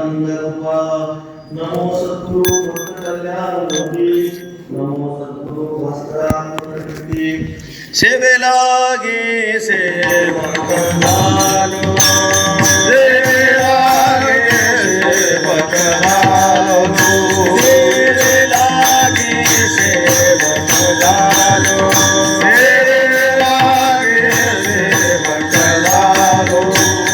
सच्चिदानंद रूपा नमो सद्गुरु कल्याणमूर्ती नमो सद्गुरु भास्करामूर्ती सेवेला गे सेवक झालो सेवेला गे सेवक झालो सेवेला गे सेवक झालो सेवेला गे सेवक झालो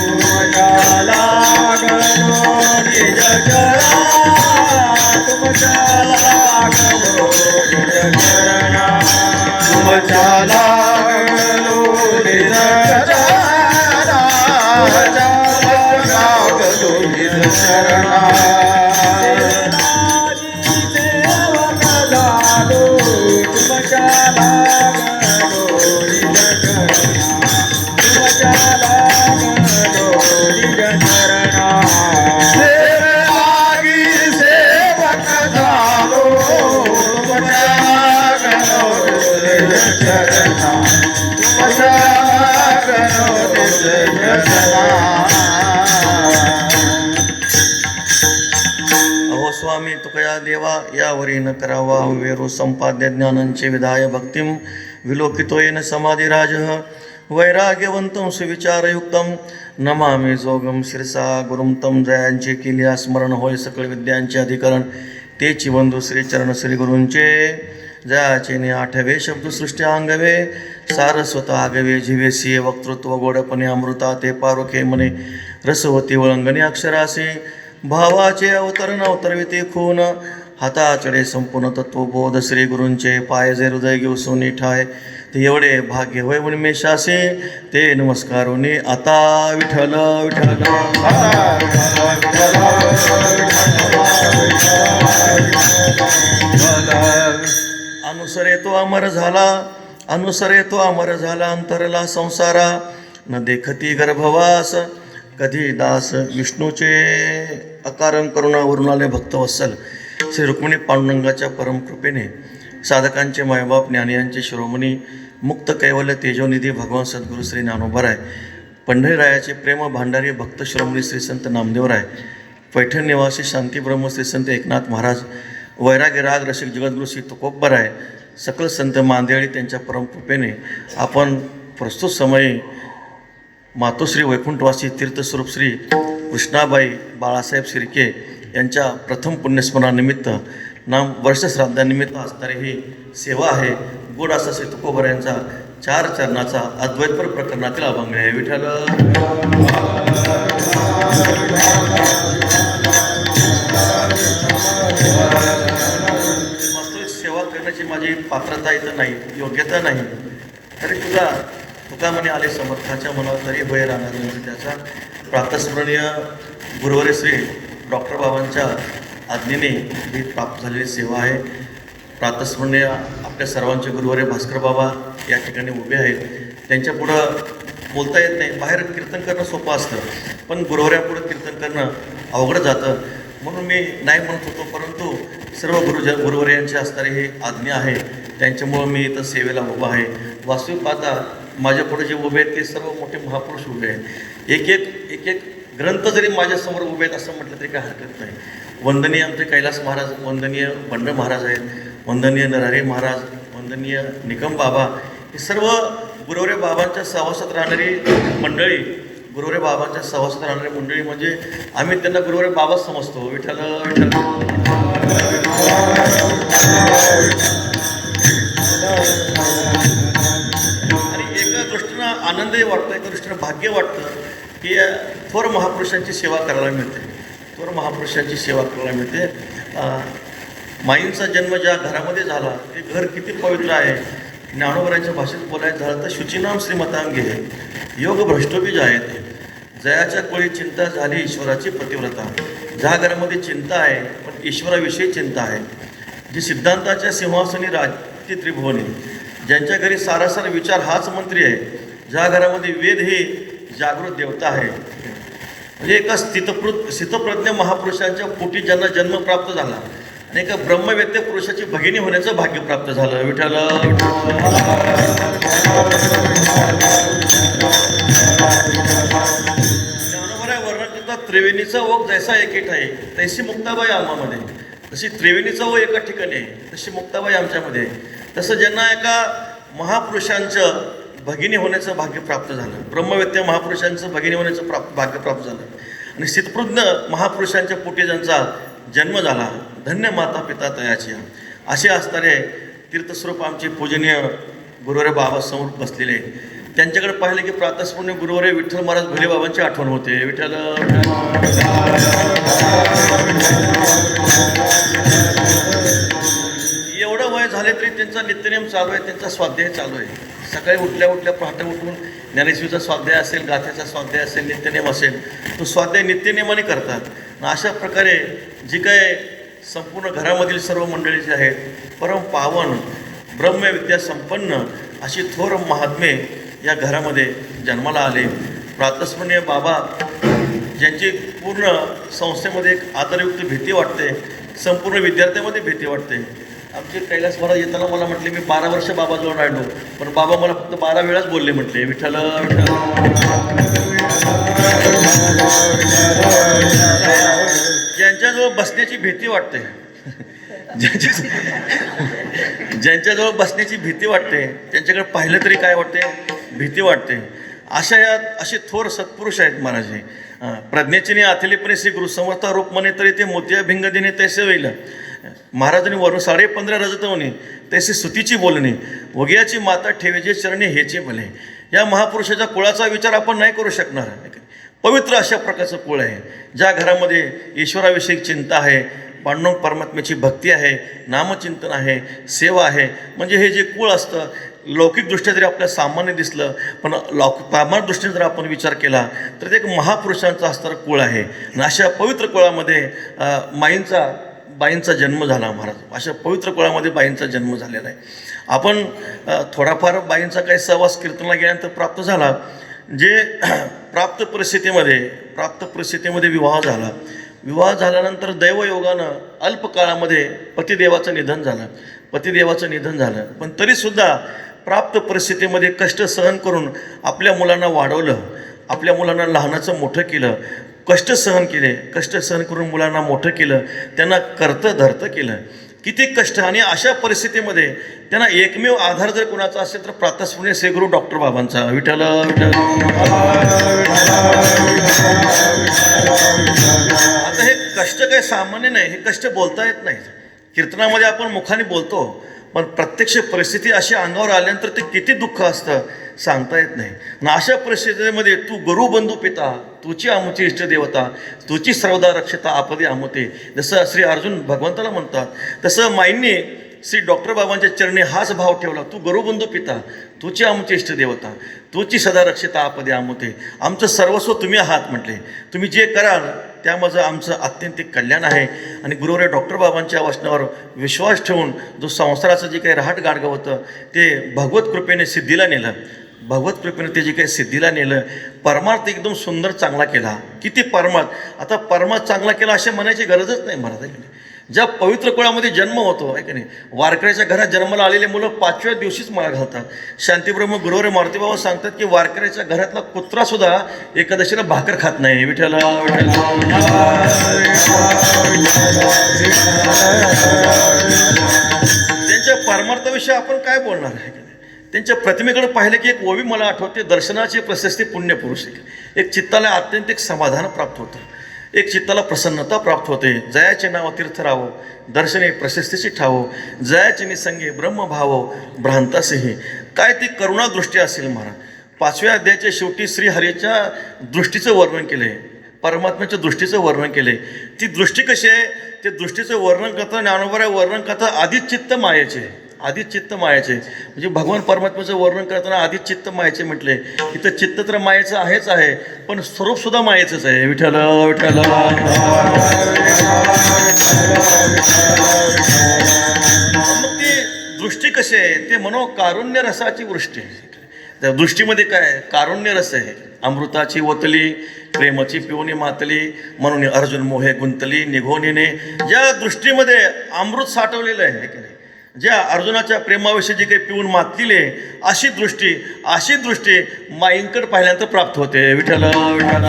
तुमच्या लागलो निज चरणा तुमच्या लागलो निज चरणा तुमच्या लागलो निज चरणा लागलो निज चरणा सेवक झालो तुमच्या लागलो निज चरणा तुमच्या लागलो निज चरणा सेवलागी सेवक झालो तुमच्या लागलो निज चरणा तुमच्या लागलो निज चरणा. अहो स्वामी तुकया देवा यावरी न करावा वेरू संपाद्य ज्ञानांचे विधाय भक्तिम विलोकितोयेन समाधिराज वैराग्यवंतं सुविचारयुक्तं नमामि जोगम शिरसा गुरुम तम जयांचे केल्या स्मरण होय सकळ विद्यांचे अधिकरण तेची बंधू श्री चरण श्री गुरूंचे जयाचे ने आठवे शब्दसृष्टी अंगवे सारस्वत आगवे जिवेसी वक्तृत्व गोडपणे अमृता ते पारुखे मने रसवती वळंगणी अक्षरासे भावाचे अवतरण अवतरविते खून हाताचडे संपूर्ण तत्वबोध श्री गुरूंचे पाय जे हृदय घेऊ सोनी ठाय ते एवढे भाग्य होय उन्मेषासे ते नमस्कारोनी आता विठ्ठल विठ्ठल अनुसरे तो अमर झाला अनुसरे तो अमर झाला अंतरला संसारा न देखती गर्भवास कधी दास विष्णूचे अकारण करुणावरून आले भक्तवत्सल श्री रुक्मिणी पांडुरंगाच्या परमकृपेने साधकांचे मायबाप ज्ञानियांचे शिरोमणी मुक्त कैवल्य तेजोनिधी भगवान सद्गुरू श्री ज्ञानोबराय पंढरीरायाचे प्रेम भांडारी भक्त शिरोमणी श्री संत नामदेवराय पैठण निवासी शांतीब्रह्म श्री संत एकनाथ महाराज वैराग्य राग रसिक जगद्गुरू श्री तुकोबराय सकल संत मांदेळी त्यांच्या परमकृपेने आपण प्रस्तुत समयी मातोश्री वैकुंठवासी तीर्थस्वरूप श्री कृष्णाबाई बाळासाहेब शिर्के यांच्या प्रथम पुण्यस्मरणानिमित्त नाम वर्षश्राद्धानिमित्त असणारी ही सेवा आहे. गोड असा श्री तुकोबर यांचा 4 चरणाचा अद्वैतपर प्रकरणातील अभंग आहे. विठ्ठल वास्तविक सेवा करण्याची माझी पात्रता इथं नाही, योग्यता नाही, तरी तुका म्हणे आले समर्थाच्या मनावर तरी होय राहणार म्हणजे त्याचा प्रातस्मरणीय गुरुवारी श्री डॉक्टर बाबांच्या आज्ञेने ही प्राप्त झालेली सेवा आहे. प्रातस्मरणीय आपल्या सर्वांचे गुरुवारी भास्कर बाबा या ठिकाणी उभे आहेत. त्यांच्या पुढं बोलता येत नाही, बाहेर कीर्तन करणं सोपं असतं, पण गुरुवाऱ्यापुढं कीर्तन करणं अवघड जातं, म्हणून मी नाही म्हणत होतो. परंतु सर्व गुरुवारी असणारी ही आज्ञा आहे, त्यांच्यामुळं मी इथं सेवेला उभा आहे. वास्तविक पाहता माझ्या पुढे जे उभे आहेत ते सर्व मोठे महापुरुष उभे आहेत. एक एक ग्रंथ जरी माझ्यासमोर उभे आहेत असं म्हटलं तरी काय हरकत नाही. वंदनीय आमचे कैलास महाराज, वंदनीय बंड महाराज आहेत, वंदनीय नरहरी महाराज, वंदनीय निकम बाबा, हे सर्व गुरुवारी बाबांच्या सहवासात राहणारी मंडळी, गुरुवारी बाबांच्या सहवासात राहणारी मंडळी म्हणजे आम्ही त्यांना गुरुवारी बाबा समजतो. विठ्ठल विठ्ठल. आणि एका दृष्टीनं आनंदही वाटतो, एका दृष्टीनं भाग्य वाटतं की थोर महापुरुषांची सेवा करायला मिळते, थोर महापुरुषांची सेवा करायला मिळते. माईंचा जन्म ज्या घरामध्ये झाला ते घर किती पवित्र आहे. ज्ञानोबरांच्या भाषेत बोलायचं झालं तर शुचिनाम श्रीमतांगे योग भ्रष्टोबीज आहेत. जयाच्या कोळी चिंता झाली ईश्वराची पतिव्रता. ज्या घरामध्ये चिंता आहे पण ईश्वराविषयी चिंता आहे, जी सिद्धांताच्या सिंहासनी राजती त्रिभुवनी, ज्यांच्या घरी सारासार विचार हाच मंत्री आहे, ज्या घरामध्ये वेद ही जागृत देवता आहे, म्हणजे एका स्थितप्रज्ञ महापुरुषांच्या पोटी ज्यांना जन्म प्राप्त झाला आणि एका ब्रह्मवेत्य पुरुषाची भगिनी होण्याचं भाग्य प्राप्त झालं. विठ्ठल ज्ञानोबराय वर्णन करतात, त्रिवेणीचा ओघ जैसा एके ठाई तैसी मुक्ताबाई आम्हामध्ये, जशी त्रिवेणीचा ओघ एका ठिकाणी आहे तशी मुक्ताबाई आमच्यामध्ये आहे. तसं ज्यांना एका महापुरुषांचं भगिनी होण्याचं भाग्य प्राप्त झालं, ब्रह्मवेत्या महापुरुषांचं भगिनी होण्याचं भाग्य प्राप्त झालं आणि स्थितप्रज्ञ महापुरुषांच्या पोटी ज्यांचा जन्म झाला, धन्य माता पिता तयाची, असे असणारे तीर्थस्वरूप आमचे पूजनीय गुरुवरे बाबा समोर बसलेले. त्यांच्याकडे पाहिले की प्रातस्मरणीय गुरुवरे विठ्ठल महाराज भोले बाबांची आठवण होते. विठ्ठल एवढं वय झाले तरी त्यांचा नित्यनेम चालू आहे, त्यांचा स्वाध्याय चालू आहे. सकाळी उठल्या पहाटे उठून ज्ञानेश्वरीचा स्वाध्याय असेल, गाथ्याचा स्वाध्याय असेल, नित्यनेम असेल, तो स्वाध्याय नित्यनेमाने करतात. अशा प्रकारे जी काय संपूर्ण घरामधील सर्व मंडळी जी आहेत, परम पावन ब्रह्मविद्या संपन्न अशी थोर महात्मे या घरामध्ये जन्माला आले. प्रातस्मरणीय बाबा ज्यांची पूर्ण संस्थेमध्ये एक आदरयुक्त भीती वाटते, संपूर्ण विद्यार्थ्यांमध्ये भीती वाटते. आमचे कैलास महाराज येताना मला म्हटले, मी 12 वर्ष बाबाजवळ राहिलो, पण बाबा मला फक्त 12 वेळाच बोलले म्हटले, विठ्ठल ज्यांच्याजवळ बसण्याची भीती वाटते, ज्यांच्याजवळ बसण्याची भीती वाटते त्यांच्याकडे पाहिलं तरी काय वाटते, भीती वाटते. अशा या असे थोर सत्पुरुष आहेत महाराज. प्रज्ञेचे आथलेपणे श्री गुरुसमर्था रूप म्हणे तरी ते मोतिया भिंग देणे तैसे होईल. महाराजांनी वरून 15.5 रजतवणे तैसे सुतीची बोलणे, वग्याची माता ठेवेचे चरणी हेचे भले. या महापुरुषाच्या कुळाचा विचार आपण नाही करू शकणार. पवित्र अशा प्रकारचं कुळ आहे, ज्या घरामध्ये ईश्वराविषयी चिंता आहे, पांडुरंग परमात्म्याची भक्ती आहे, नामचिंतन आहे, सेवा आहे. म्हणजे हे जे कुळ असतं, लौकिकदृष्ट्या जरी आपल्याला सामान्य दिसलं, पण प्रामाणिक दृष्टीने जर आपण विचार केला तर ते एक महापुरुषांचा असणारं कुळ आहे. आणि अशा पवित्र कुळामध्ये बाईंचा जन्म झाला महाराज. अशा पवित्र कुळामध्ये बाईंचा जन्म झालेला आहे. आपण थोडाफार बाईंचा काही सहवास कीर्तनला गेल्यानंतर प्राप्त झाला. जे प्राप्त परिस्थितीमध्ये विवाह झाला. विवाह झाल्यानंतर दैवयोगानं अल्प काळामध्ये पतिदेवाचं निधन झालं. पण तरीसुद्धा प्राप्त परिस्थितीमध्ये कष्ट सहन करून आपल्या मुलांना वाढवलं, आपल्या मुलांना लहानाचं मोठं केलं, कष्ट सहन करून मुलांना मोठं केलं, त्यांना करतं धरतं केलं. किती कष्ट. आणि अशा परिस्थितीमध्ये त्यांना एकमेव आधार जर कोणाचा असेल तर प्रातस्मरणीय श्री गुरु डॉक्टर बाबांचा. विठ्ठल आता हे कष्ट काही सामान्य नाही, हे कष्ट बोलता येत नाही. कीर्तनामध्ये आपण मुखाने बोलतो, पण प्रत्यक्ष परिस्थिती अशी अंगावर आल्यानंतर ते किती दुःख असतं सांगता येत नाही. ना अशा परिस्थितीमध्ये तू गुरु बंधू पिता, तुची आमुची इष्टदेवता, तुची सर्वदा रक्षता आपदे आमुते, जसं श्री अर्जुन भगवंताला म्हणतात, तसं माईंनी श्री डॉक्टर बाबांच्या चरणी हाच भाव ठेवला. तू गुरुबंधू पिता, तुची आमची इष्टदेवता, तुची सदा रक्षता आपदे आमुते. आमचं सर्वस्व तुम्ही आहात म्हटले. तुम्ही जे कराल त्यामध्ये आमचं अत्यंतिक कल्याण आहे. आणि गुरुवरे डॉक्टर बाबांच्या वचनावर विश्वास ठेवून जो संसाराचं जे काही रहाट गाडगं होतं ते भगवत कृपेने सिद्धीला नेलं. ते जे काही सिद्धीला नेलं, परमार्थ एकदम सुंदर चांगला केला. किती परमार्थ. आता परमार्थ चांगला केला असे म्हणायची गरजच नाही महाराज. ज्या पवित्र कुळामध्ये जन्म होतो आहे की नाही, वारकऱ्याच्या घरात जन्माला आलेले मुलं 5व्या दिवशीच माळ घालतात. शांतीब्रह्म गुरुवरे मारुतीबाबा सांगतात की वारकऱ्याच्या घरातला कुत्रा सुद्धा एकादशीला भाकर खात नाही. विठ्ठल त्यांच्या परमार्थाविषयी आपण काय बोलणार आहे. त्यांच्या प्रतिमेकडे पाहिलं की एक ओवी मला आठवते, दर्शनाची प्रशस्ती पुण्यपुरुष. एक चित्ताला अत्यंतिक समाधान प्राप्त होतं, एक चित्ताला प्रसन्नता प्राप्त होते. जयाचे नाव तीर्थ राहो, दर्शने प्रशस्तीची ठावो, जयाचे निसंगे ब्रह्मभावो भ्रांतासेही. काय ती करुणादृष्टी असेल महाराज. 5व्या अध्यायाच्या शेवटी श्रीहरीच्या दृष्टीचं वर्णन केलं आहे, परमात्म्याच्या दृष्टीचं वर्णन केलं आहे. ती दृष्टी कशी आहे ते दृष्टीचं वर्णन करता ज्ञानोबा वर्णन करता आधीच चित्त मायाचे म्हणजे भगवान परमात्म्याचं वर्णन करताना आधीच चित्त मायेचे म्हटले. इथं चित्त तर मायेचं आहेच आहे, पण स्वरूप सुद्धा मायेचंच आहे. विठ्ठल विठ्ठल. मग ती दृष्टी कशी आहे ते म्हणो कारुण्य रसाची वृष्टी. त्या दृष्टीमध्ये काय कारुण्य रस आहे. अमृताची ओतली प्रेमाची पिवणी मातली, म्हणून अर्जुन मोहे गुंतली निघोनीने. या दृष्टीमध्ये अमृत साठवलेलं आहे की नाही. ज्या अर्जुनाच्या प्रेमाविषयी जी काही पिऊन मातलेली आहे अशी दृष्टी माईंकडे पाहिल्यानंतर प्राप्त होते. विठ्ठल विठ्ठल.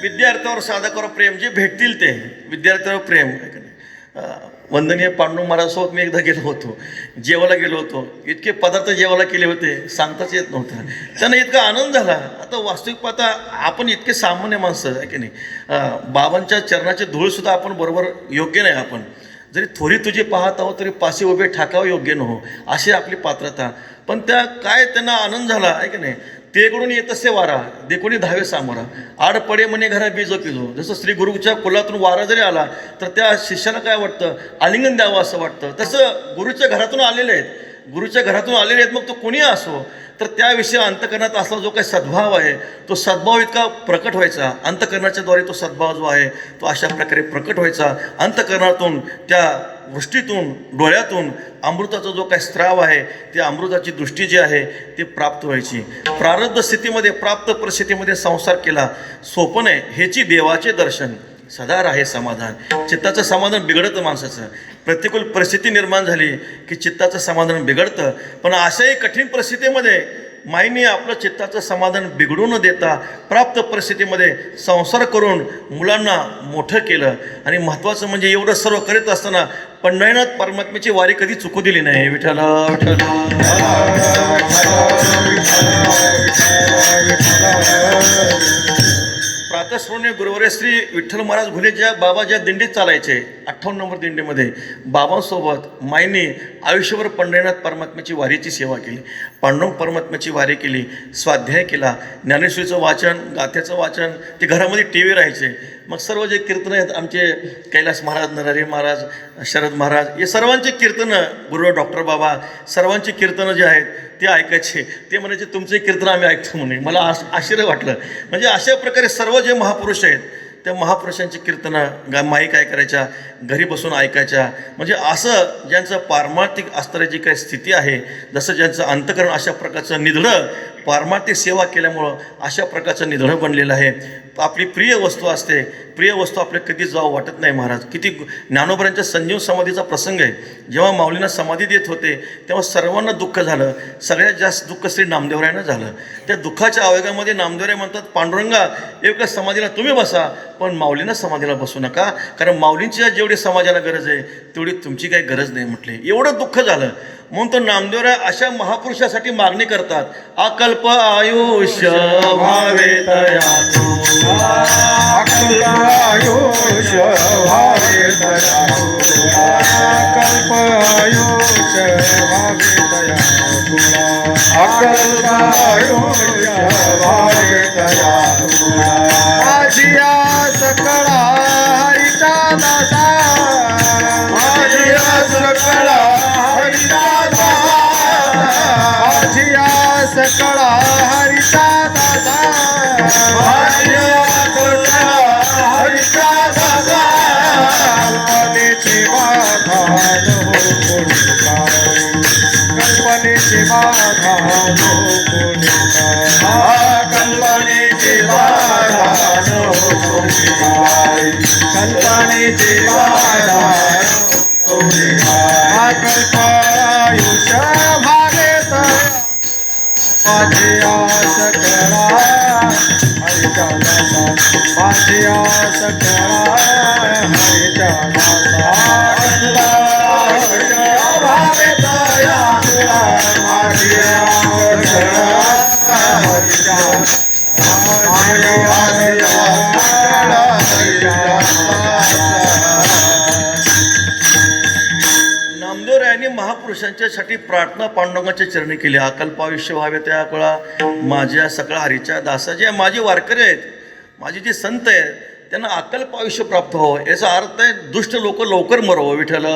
विद्यार्थ्यावर साधकावर प्रेम जे भेटतील ते विद्यार्थ्यावर प्रेम. वंदनीय पांडुरंग महाराजसोबत मी एकदा गेलो होतो, जेवायला गेलो होतो. इतके पदार्थ जेवायला केले होते सांगताच येत नव्हतं. त्यांना इतका आनंद झाला. आता वास्तविक पाहता आपण इतके सामान्य माणसं आहे की नाही, बाबांच्या चरणाचे धूळसुद्धा आपण बरोबर योग्य नाही. आपण जरी थोडी तुझी पाहत आहोत तरी पाशी उभे ठाकावं योग्य नहो, अशी आपली पात्रता. पण त्या काय त्यांना आनंद झाला आहे की नाही. तेकडून येत असे वारा देखोनी धावे सामोरा, आड पडे म्हणे घरा बीजो पिजो. जसं श्री गुरुच्या कुलातून वारा जरी आला तर त्या शिष्याला काय वाटतं, आलिंगन द्यावं असं वाटतं. तसं गुरुच्या घरातून आलेले आहेत, मग तो कोणी असो, तर त्याविषयी अंतकरणात असला जो काही सद्भाव आहे तो सद्भाव इतका प्रकट व्हायचा. अंतकरणाच्या द्वारे तो सद्भाव जो आहे तो अशा प्रकारे प्रकट व्हायचा. अंतकरणातून त्या वृष्टीतून डोळ्यातून अमृताचा जो काही स्त्राव आहे ते अमृताची दृष्टी जी आहे ती प्राप्त व्हायची. प्रारब्ध स्थितीमध्ये प्राप्त परिस्थितीमध्ये संसार केला सोपं नाही. हेची देवाचे दर्शन सदा राहे समाधान. चित्ताचं समाधान बिघडतं माणसाचं. प्रतिकूल परिस्थिती निर्माण झाली की चित्ताचं समाधान बिघडतं. पण अशाही कठीण परिस्थितीमध्ये माईंनी आपलं चित्ताचं समाधान बिघडू न देता प्राप्त परिस्थितीमध्ये संसार करून मुलांना मोठं केलं. आणि महत्त्वाचं म्हणजे एवढं सर्व करीत असताना पंढरीनाथ परमात्म्याची वारी कधी चुकू दिली नाही. विठ्ठल विठ्ठल. प्रातस्मरणीय गुरुवर्य श्री विठ्ठल महाराज घुले बाबा ज्या दिंडीत चालायचे 58 नंबर दिंडीमध्ये बाबांसोबत माईंनी आयुष्यभर पंढरीनाथ परमात्म्याची वारीची सेवा केली. पांडुरंग परमात्म्याची वारी केली, स्वाध्याय केला, ज्ञानेश्वरीचं वाचन, गाथ्याचं वाचन. ते घरामध्ये टी व्ही राहायचे. मग सर्व जे कीर्तन आहेत आमचे कैलास महाराज, नरहरी महाराज, शरद महाराज, हे सर्वांचे कीर्तनं, गुरु डॉक्टर बाबा सर्वांची कीर्तनं जे आहेत ते ऐकायचे. ते म्हणायचे तुमचे कीर्तन आम्ही ऐकतो म्हणे. मला आश्चर्य वाटलं. म्हणजे अशा प्रकारे सर्व जे महापुरुष आहेत त्या महापुरुषांची कीर्तनं माई काय करायच्या, घरी बसून ऐकायच्या. म्हणजे असं ज्यांचं पारमार्थिक असणारी जी काही स्थिती आहे, जसं ज्यांचं अंतकरण अशा प्रकारचं निधडं पारमार्थिक सेवा केल्यामुळं अशा प्रकारचं निधडं बनलेलं आहे. आपली प्रिय वस्तू असते, प्रिय वस्तू आपल्या कधी जावं वाटत नाही. महाराज किती ज्ञानोबरांच्या संजीव समाधीचा प्रसंग आहे. जेव्हा माऊलींना समाधी देत होते तेव्हा सर्वांना दुःख झालं. सगळ्यात जास्त दुःख श्री नामदेवरायांना झालं. त्या दुःखाच्या आवेगामध्ये नामदेवराय म्हणतात, पांडुरंगा एका समाधीला तुम्ही बसा पण माऊलींना समाधीला बसू नका, कारण माऊलींची जेवढी समाजाला गरज आहे तेवढी तुमची काही गरज नाही म्हटले. एवढं दुःख झालं. म्हणून तो नामदेवराय अशा महापुरुषासाठी मागणी करतात, अकल्प आयुष्य भावे तया तुला, अकल्प आयुष्य भावे तया तुला, अकल्प आयुष्य भावे तया तुला, अकल्प आयुष्य भावे तया तुला. आजिया सकळा हरिचा दासा, आजिया सकळा हरिचा दासा, आजिया सकळा हरिचा दासा, आजिया सकळा हरिचा दासा. कल्पनेची बाधा नको कोणी काय, कल्पनेची बाधा नको कोणी काय, कल्पनेची बाधा नको कोणी काय, कल्पनेची बाधा नको कोणी काय. कल्प आयुष्य भावे तया माझी आस करा हरिचा दासा, माझी आस करा हरिचा दासा. भावे तया तुला, माझी आस करा हरिचा दासा, माझी आस करा हरिचा दासा. नामदेवरायांनी महापुरुषांच्यासाठी प्रार्थना पांडुरंगाच्या चरणी केली. अकल्प आयुष्य व्हावे त्या कळा माझ्या सकळा हरीच्या दासा. जे माझे वारकरी आहेत, माझे जे संत आहेत त्यांना अकल्प आयुष्य प्राप्त व्हावं. याचा अर्थ आहे दुष्ट लोक लवकर मरावं. विठ्ठल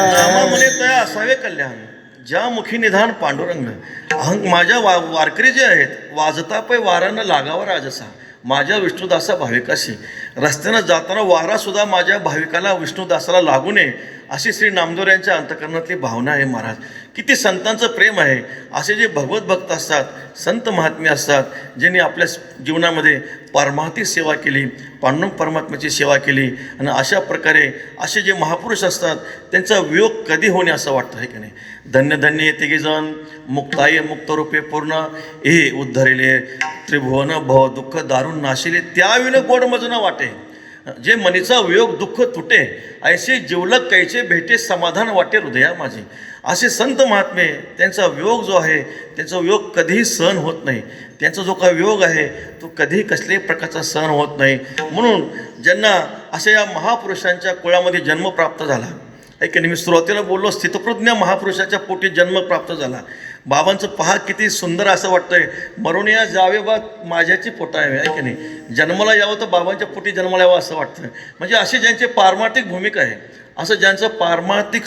नामामुळे तया असावे कल्याण, ज्या मुखी निधान पांडुरंग. माझ्या वारकरी जे आहेत वाजता पै वारानं लागावा राजसा, माझ्या विष्णुदासा भाविकाशी. रस्त्यानं जाताना वारासुद्धा माझ्या भाविकाला विष्णुदासाला लागू नये अशी श्री नामदेवरायांच्या अंतकरणातली भावना आहे. महाराज किती संतांचं प्रेम आहे. असे जे भगवत भक्त असतात, संत महात्मे असतात, ज्यांनी आपल्या जीवनामध्ये पारमार्थिक सेवा केली, पांडुरंग परमात्म्याची सेवा केली, आणि अशा प्रकारे असे जे महापुरुष असतात त्यांचा वियोग कधी होणे असं वाटतं आहे की नाही. धन्य धन्य येते जण मुक्ताय मुक्तरूपे पूर्ण हे उद्धरिले त्रिभुवन भव दुःख दारुण नाशिले त्याविन गोड मजन वाटे. जे मनीचा वियोग दुःख तुटे ऐसे जिवलक कैचे भेटे समाधान वाटे हृदया माझे. असे संत महात्मे त्यांचा वियोग जो आहे त्यांचा वियोग कधीही सहन होत नाही. त्यांचा जो काही वियोग आहे तो कधीही कसल्याही प्रकारचा सहन होत नाही. म्हणून ज्यांना अशा या महापुरुषांच्या कुळामध्ये जन्म प्राप्त झाला आहे की नाही. मी सुरुवातीला बोललो स्थितप्रज्ञ महापुरुषाच्या पोटी जन्म प्राप्त झाला. बाबांचं पहा किती सुंदर असं वाटतंय. मरून या जावे बा माझ्याची पोटा आहे की नाही. जन्माला यावं तर बाबांच्या पोटी जन्माला यावं असं वाटतं. म्हणजे असे ज्यांचे पारमार्थिक भूमिका आहे, असं ज्यांचं पारमार्थिक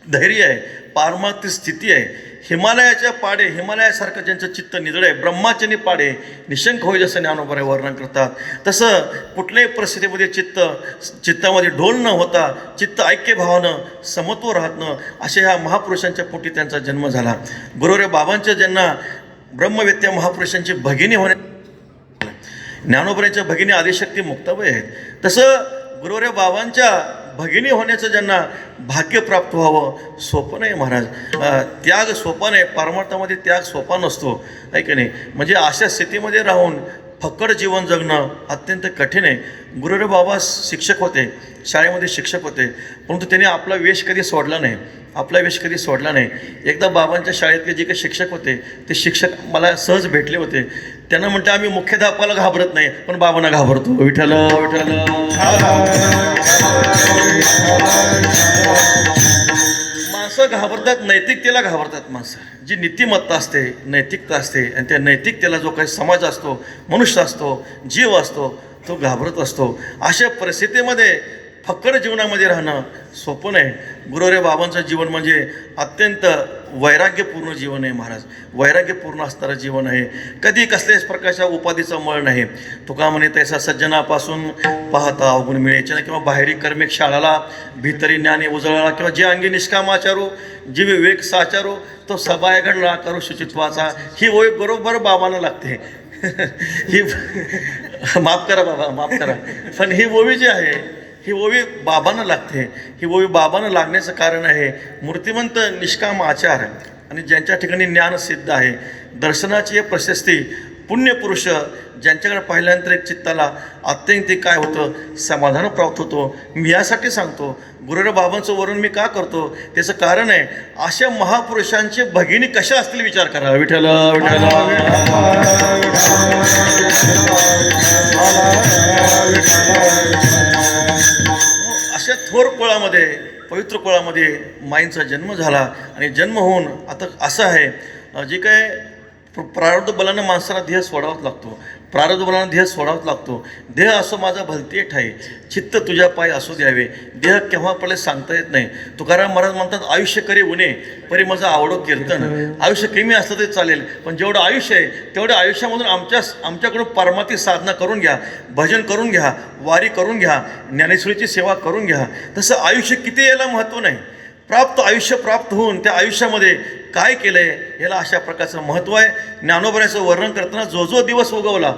धैर्य आहे, पारमार्थिक स्थिती आहे, हिमालयाच्या पाडे हिमालयासारखं ज्यांचं चित्त निधळ आहे, ब्रह्माचनी पाडे निशंक होय जसं ज्ञानोबा वर्णन करतात, तसं कुठल्याही परिस्थितीमध्ये चित्तामध्ये ढोल न होता चित्त ऐक्यभावानं समत्व राहतनं अशा ह्या महापुरुषांच्या पोटी त्यांचा जन्म झाला. गुरुरे बाबांच्या ज्यांना ब्रह्मवेत्या महापुरुषांची भगिनी होण्या ज्ञानोबरांच्या भगिनी आदिशक्ती मुक्ताबाई आहेत. तसं गुरुवर्य बाबांच्या भगिनी होण्याचं ज्यांना भाग्य प्राप्त व्हावं सोपं नाही महाराज. त्याग सोपा नाही, परमार्थामध्ये त्याग सोपा नसतो आहे की नाही. म्हणजे अशा स्थितीमध्ये राहून फक्कड जीवन जगणं अत्यंत कठीण आहे. गुरुवर्य बाबा शिक्षक होते, शाळेमध्ये शिक्षक होते, परंतु त्यांनी आपला वेश कधी सोडला नाही, आपला वेश कधी सोडला नाही. एकदा बाबांच्या शाळेतले जे काही शिक्षक होते ते शिक्षक मला सहज भेटले होते. त्यांना म्हणते आम्ही मुख्याध्यापकाला घाबरत नाही पण बाबांना घाबरतो. विठ्ठल विठ्ठल. माणसं घाबरतात, नैतिकतेला घाबरतात माणसं. जी नीतिमत्ता असते, नैतिकता असते, आणि त्या नैतिकतेला जो काही समाज असतो, मनुष्य असतो, जीव असतो, तो घाबरत असतो. अशा परिस्थितीमध्ये फक्कड जीवनामध्ये राहणं सोपं नाही. गुरुवर्य बाबांचं जीवन म्हणजे अत्यंत वैराग्यपूर्ण जीवन आहे महाराज. वैराग्यपूर्ण असणारं जीवन आहे. कधी कसल्याच प्रकारच्या उपाधीचा मळ नाही. तुका म्हणे तैसा सज्जनापासून पाहता अवगुण मिळायचे किंवा बाहेरी कर्मिक शाळाला भीतरी ज्ञानी उजळला किंवा जे अंगी निष्कामाचारू जी विवेक साचारू तो सबाय घडला करू शुचित्वाचा. ही ओळख बरोबर बाबांना लागते. ही माफ करा बाबा, माफ करा, पण ही ओवी जी आहे ही ओवी बाबांना लागते. ही ओवी बाबांना लागण्याचं कारण आहे मूर्तिमंत निष्काम आचार आणि ज्यांच्या ठिकाणी ज्ञान सिद्ध आहे. दर्शनाची प्रशस्ती पुण्यपुरुष ज्यांच्याकडे पाहिल्यानंतर एक चित्ताला अत्यंत काय होतं, समाधान प्राप्त होतो. मी यासाठी सांगतो गुरुवर्य बाबांचं वर्णन मी का करतो त्याचं कारण आहे अशा महापुरुषांचे भगिनी कशा असतील विचार करा. विठ्ठल विठ्ठल. अशा थोर कुळामध्ये, पवित्र कुळामध्ये माईंचा जन्म झाला. आणि जन्म होऊन आता असं आहे जे काय प्रारब्ध बलानं माणसाला देह सोडावाच लागतो. प्रारब्ध बलानं देह सोडावाच लागतो. देह असो माझा भलते ठाई चित्त तुझ्या पाय असू द्यावे. देह केव्हा पडले सांगता येत नाही. तुकाराम महाराज म्हणतात आयुष्य करे उणे परी माझं आवडो कीर्तन. आयुष्य कमी असलं तरी चालेल पण जेवढं आयुष्य आहे तेवढ्या आयुष्यामधून आमच्याकडून पारमार्थिक साधना करून घ्या, भजन करून घ्या, वारी करून घ्या, ज्ञानेश्वरीची सेवा करून घ्या. तसं आयुष्य किती याला महत्त्व नाही. आयुष्य प्राप्त होऊन त्या आयुष्यामध्ये काय केलं आहे याला अशा प्रकारचं महत्त्व आहे. ज्ञानोबराचं वर्णन करताना जो जो दिवस उगवला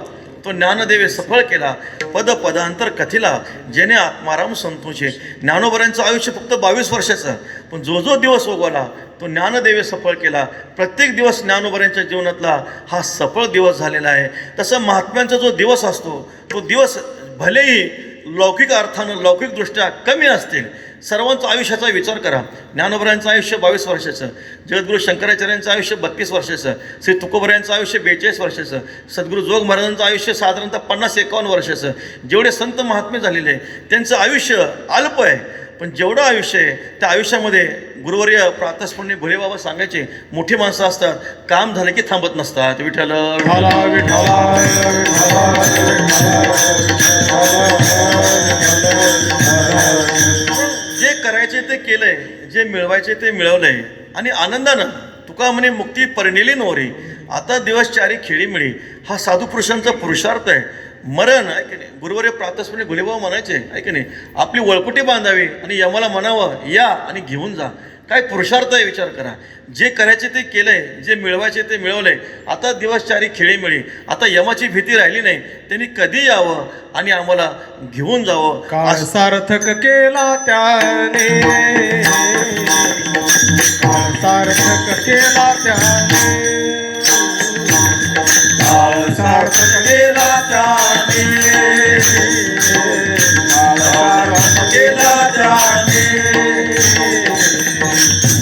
तो ज्ञानदेवे सफळ केला. पदांतर कथिला जेणे आत्माराम संतोषे. ज्ञानोबरांचं आयुष्य फक्त 22 वर्षाचं, पण जो जो दिवस उगवला तो ज्ञानदेवे सफळ केला. प्रत्येक दिवस ज्ञानोबरांच्या जीवनातला हा सफळ दिवस झालेला आहे. तसं महात्म्यांचा जो दिवस असतो तो दिवस भलेही लौकिक अर्थानं लौकिकदृष्ट्या कमी असतील. सर्वांचं आयुष्याचा विचार करा. ज्ञानोबरांचं आयुष्य 22 वर्षाचं, जगद्गुरू शंकराचार्यांचं आयुष्य 32 वर्षाचं, श्री तुकोबरायांचं आयुष्य 42 वर्षाचं, सद्गुरू जोग महाराजांचं आयुष्य साधारणतः 50-51 वर्षाचं. जेवढे संत महात्मे झालेले त्यांचं आयुष्य अल्प आहे, पण जेवढं आयुष्य आहे त्या आयुष्यामध्ये गुरुवर्य प्रातस्मरणी भोलेबाबा सांगायचे मोठी माणसं असतात काम झालं की थांबत नसतात. विठ्ठल जे करायचे ते केलंय, जे मिळवायचे ते मिळवलंय आणि आनंदानं तुका म्हणे मुक्ती परिणिली नोरी. आता दिवस चारी खेळी मिळी हा साधू पुरुषांचा पुरुषार्थ आहे. मरण आहे की नाही. गुरुवर्य प्रातस्मरणी भोलेबाबा म्हणायचे आहे की नाही आपली वळकुटी बांधावी आणि यमाला म्हणावं या आणि घेऊन जा. काय पुरुषार्थ आहे विचार करा. जे करायचे ते केलंय, जे मिळवायचे ते मिळवलंय. आता दिवस चारी खेळीमेळी, आता यमाची भीती राहिली नाही. त्यांनी कधी यावं आणि आम्हाला घेऊन जावं. काळ सार्थक केला त्याने, काळ सार्थक केला त्याने, काळ सार्थक केला त्याने, काळ सार्थक केला त्याने.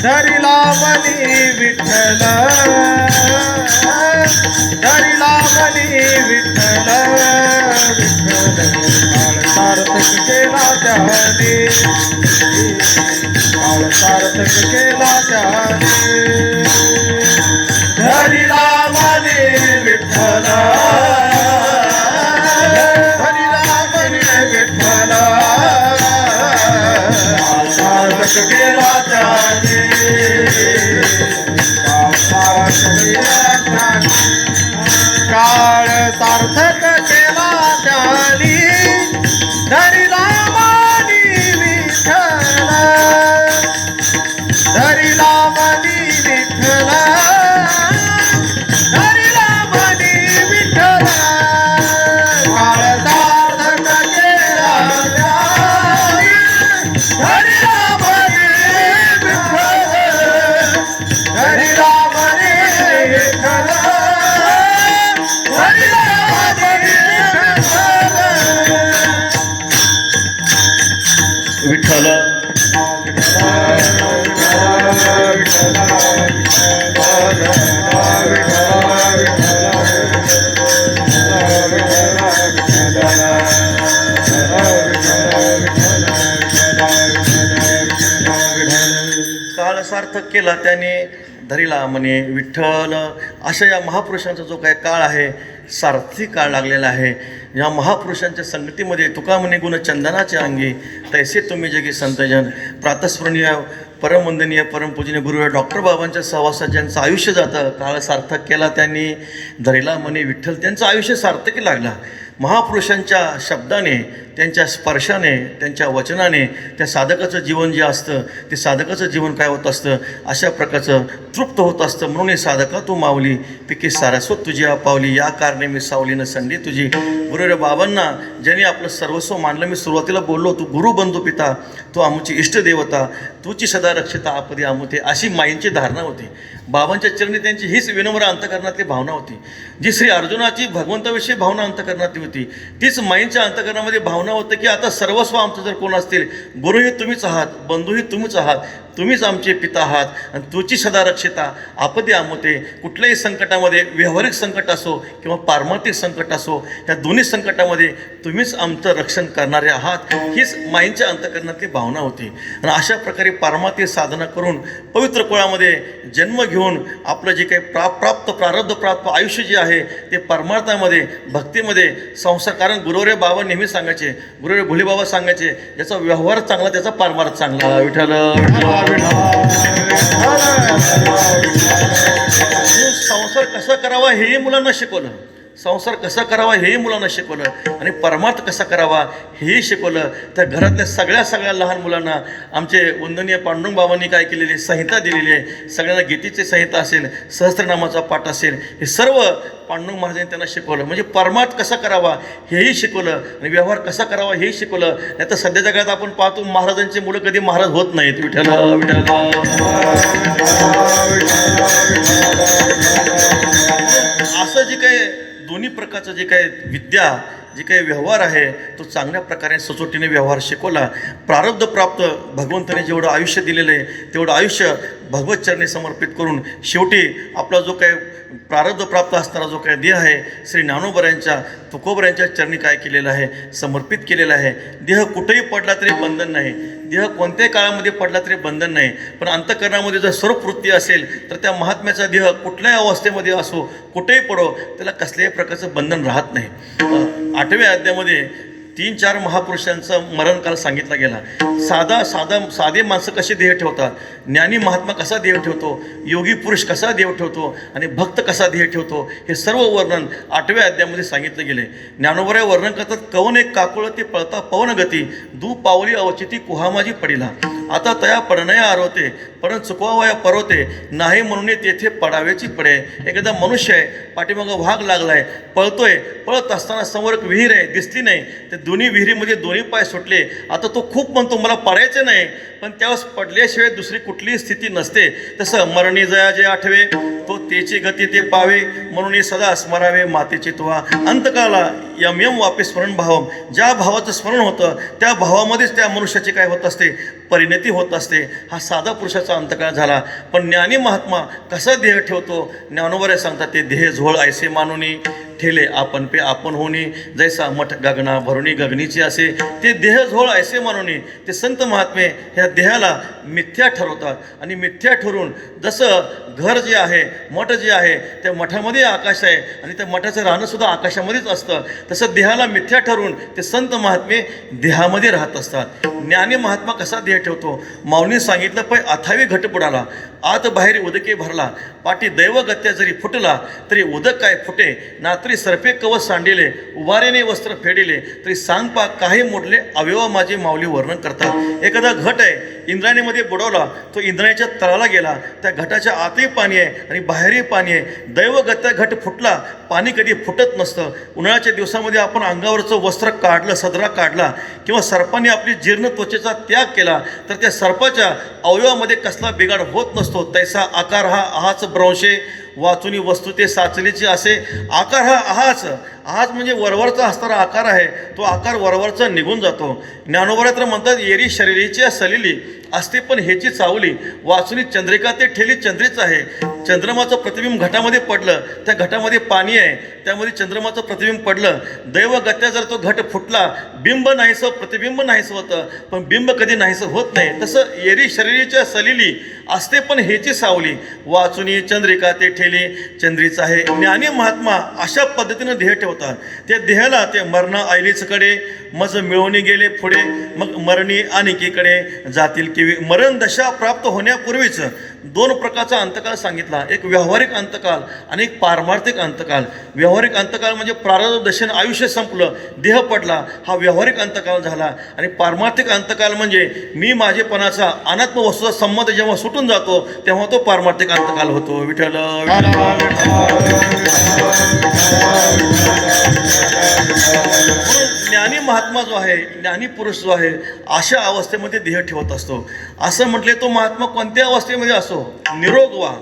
धरिला मनी विठ्ठल, धरिला मनी विठ्ठल, विठ्ठल काळ सार्थक केला त्याने, काळ सार्थक केला त्याने. धरिला मनी विठ्ठल, धरिला मनी विठ्ठल, काळ सार्थक केला त्याने, काळ सार्थक केला त्याने. धरिला मनी विठ्ठल, धरिला मनी विठ्ठल, धरिला मनी विठ्ठल, काळ सार्थक केला त्याने. धरिला मनी विठ्ठल, धरिला मनी विठ्ठल, धरिला मनी विठ्ठल विठ्ठल. काळ सार्थक केला त्याने, धरिला म्हणे विठ्ठल. अशा या महापुरुषांचा जो काही काळ आहे, सारथी काळ लागलेला आहे. या महापुरुषांच्या संगतीमध्ये तुका म्हणे गुण चंदनाच्या अंगी, तैसे तुम्ही जगी संतजन. प्रातस्मरणीय परमवंदनीय परमपूजनीय गुरु डॉक्टर बाबांच्या सहवासात ज्यांचं आयुष्य जातं, काळ सार्थक केला त्यांनी, धरिला म्हणे विठ्ठल. त्यांचं आयुष्य सार्थकी लागला. महापुरुषांच्या शब्दाने, त्यांच्या स्पर्शाने, त्यांच्या वचनाने त्या साधकाचं जीवन जे असतं ते साधकाचं जीवन काय होत असतं, अशा प्रकारचं तृप्त होत असतं. म्हणून हे साधका तू मावली, पिके सारस्वत तुझी पावली, या कारणे मी सावली न संडी तुझी. गुरुरे बाबांना ज्यांनी आपलं सर्वस्व मानलं, मी सुरुवातीला बोललो, तू गुरु बंधू पिता, तू आमची इष्टदेवता, तुची सदा रक्षिता आपदी आमुते, अशी माईंची धारणा होती. बाबांच्या चरणी त्यांची हीच विनम्र अंतकरणातली भावना होती. जी श्री अर्जुनाची भगवंताविषयी भावना अंतकरणातली होती, तीच माईंच्या अंतकरणामध्ये भावना होतं की आता सर्वस्व आमचं जर कोण असतील, गुरुही तुम्हीच आहात, बंधूही तुम्हीच आहात, तुम्हीच आमचे पिता आहात, आणि तुची सदा रक्षिता आपदी आमुते. कुठल्याही संकटामध्ये, व्यावहारिक संकट असो किंवा पारमार्थिक संकट असो, या दोन्ही संकटामध्ये तुम्हीच आमचं रक्षण करणारे आहात, हीच माईंच्या अंतकरणातली भावना होती. आणि अशा प्रकारे पारमार्थिक साधना करून पवित्र कुळामध्ये जन्म घेऊन आपलं जे काही प्रारब्ध आयुष्य जे आहे ते परमार्थामध्ये, भक्तीमध्ये, संसार. कारण गुरुवरे बाबा नेहमी सांगायचे, गुरुवरे भोलेबाबा सांगायचे, ज्याचा व्यवहार चांगला त्याचा पारमार्थ चांगला. विठ्ठल संसार कसा करावा हेही मुलांना शिकवलं, संसार कसा करावा हेही मुलांना शिकवलं, आणि परमार्थ कसा करावा हेही शिकवलं. त्या घरातल्या सगळ्या लहान मुलांना आमचे वंदनीय पांडुरंग बाबांनी काय केलेली संहिता दिलेली आहे. सगळ्यांना गीतेची संहिता असेल, सहस्त्रनामाचा पाठ असेल, हे सर्व पांडुरंग महाराजांनी त्यांना शिकवलं. म्हणजे परमार्थ कसा करावा हेही शिकवलं, आणि व्यवहार कसा करावा हेही शिकवलं. नाही तर सध्याच्या काळात आपण पाहतो महाराजांची मुलं कधी महाराज होत नाहीत. विठ्ठल असं जे काही दोन्ही प्रकारचं जे काही विद्या, जे काही व्यवहार आहे तो चांगल्या प्रकारे सचोटीने व्यवहार शिकवला. प्रारब्ध प्राप्त भगवंताने जेवढं आयुष्य दिलेलं आहे तेवढं आयुष्य भगवत चरणी समर्पित करून शेवटी आपला जो काही प्रारब्ध प्राप्त असणारा जो काही देह आहे श्री ज्ञानोबरांच्या, तुकोबरांच्या चरणी काय केलेलं आहे, समर्पित केलेला आहे. देह कुठेही पडला तरी बंधन नाही, देह कोणत्याही काळामध्ये पडला तरी बंधन नाही. पण अंतःकरणामध्ये जर स्वरूपवृत्ती असेल तर त्या महात्म्याचा देह कुठल्याही अवस्थेमध्ये असो, कुठेही पडो, त्याला कसल्याही प्रकारचं बंधन राहत नाही. 8व्या अध्यायामध्ये 3-4 महापुरुषांचा मरणकाल सांगितला गेला. साधे माणसं कसे देह ठेवतात, ज्ञानी महात्मा कसा देह ठेवतो, योगी पुरुष कसा देह ठेवतो, आणि भक्त कसा देह ठेवतो, हे सर्व वर्णन 8व्या अध्यायामध्ये सांगितले गेले. ज्ञानोबराय वर्णन करतात, कवन एक काकुळ ते पळता पवन गती, दू पावली अवचिती कुहामाजी पडिला. आता तया पडणया आरोते पण चुकवावया परवते नाही म्हणून तेथे पडावेची पडे. एखादा मनुष्य आहे, पाठीमागं वाघ लागलाय, पळतोय, पळत असताना समोर एक विहीर आहे, दिसली नाही. ते दोन्ही विहिरीमध्ये दोन्ही पाय सुटले. आता तो खूप म्हणतो मला पडायचं नाही, पण त्यावेळेस पडल्याशिवाय दुसरी कुठलीही स्थिती नसते. तसं मरणी जया जे आठवे तो तेची गती ते पावे म्हणून सदा स्मरावे मातेचे तुवा. अंतकाला यम यम वापे स्मरण भावम. ज्या भावाचं स्मरण होतं त्या भावामध्येच त्या मनुष्याची काय होत असते, परिणती होत असते. हा साधा पुरुषाचा अंतकाळ झाला. पण ज्ञानी महात्मा कसा देह ठेवतो, ज्ञानोबरे सांगतात ते देह झोळ ऐसे मानुनी ठेले आपण पे आपण होणी जैसा मठ गगना भरुणी गगनीची असे. ते देह झोळ ऐसे मानुनी ते संत महात्मे ह्या देहाला मिथ्या ठरवतात. आणि मिथ्या ठरून जसं घर जे आहे, मठ जे आहे, त्या मठामध्ये आकाश आहे आणि त्या मठाचं राहणंसुद्धा आकाशामध्येच असतं. तसं देहाला मिथ्या ठरवून ते संत महात्मे देहामध्ये राहत असतात. ज्ञानी महात्मा कसा देह ठेवतो, माऊनी सांगितलं पै अथावी घट बुडाला आत बाहेर उदके भरला. पाठी दैवगत्या जरी फुटला तरी उदक काय फुटे. नात्री सरपे कवच सांडिले उभारेने वस्त्र फेडिले तरी सांग पा काही मोडले अवयव माझे माऊली वर्णन करतात. एखादा घट आहे, इंद्रायणीमध्ये बुडवला, तो इंद्रायणीच्या तळाला गेला. त्या घटाच्या आतही पाणी आहे आणि बाहेरही पाणी आहे. दैवगत्या घट फुटला, पाणी कधी फुटत नसतं. उन्हाळ्याच्या दिवसामध्ये आपण अंगावरचं वस्त्र काढलं, सदरा काढला किंवा सर्पाने आपली जीर्ण त्वचेचा त्याग केला तर त्या सर्पाच्या अवयवामध्ये कसला बिघाड होत नसतो. तैसा आकार हा आहाच भ्रंशे वाचुनी वस्तू ते साचलेची असे. आकार हा आहाच म्हणजे वरवरचा असणारा आकार आहे, तो आकार वरवरचा निघून जातो. ज्ञानोबा तर म्हणतात येरी शरीरीची सलिली असते पण ह्याची चावली वाचुनी चंद्रिका ते ठेली चंद्रीच आहे. चंद्रमाचं प्रतिबिंब घटामध्ये पडलं, त्या घटामध्ये पाणी आहे, त्यामध्ये चंद्रमाचं प्रतिबिंब पडलं. दैवगत्या जर तो घट फुटला, बिंब नाहीसं प्रतिबिंब नाहीसं होतं, पण बिंब कधी नाहीसं होत नाही. तसं येरी शरीरीच्या सलिली असते पण ह्याची सावली वाचुनी चंद्रिका ते ठेली चंद्रीच आहे. ज्ञानी महात्मा अशा पद्धतीनं देह ठेवतात. त्या देहाला ते मरणा ऐलीचकडे मज मिळवणी गेले पुढे मग मरणी अनिकीकडे जातील किवी. मरण दशा प्राप्त होण्यापूर्वीच दोन प्रकारचा अंतकाळ सांगितला. एक व्यावहारिक अंतकाल आणि एक पारमार्थिक अंतकाल. व्यावहारिक अंतकाल म्हणजे प्रारब्ध दशेने आयुष्य संपलं, देह पडला, हा व्यावहारिक अंतकाल झाला. आणि पारमार्थिक अंतकाल म्हणजे मी माझेपणाचा अनात्म वस्तूचा संबंध जेव्हा सुटून जातो तेव्हा तो पारमार्थिक अंतकाल होतो. विठ्ठल ज्ञानी महात्मा जो आहे, ज्ञानी पुरुष जो आहे, अशा अवस्थेमध्ये देह ठेवत असतो. असं म्हटले तो महात्मा कोणत्या अवस्थेमध्ये असो, निरोग वा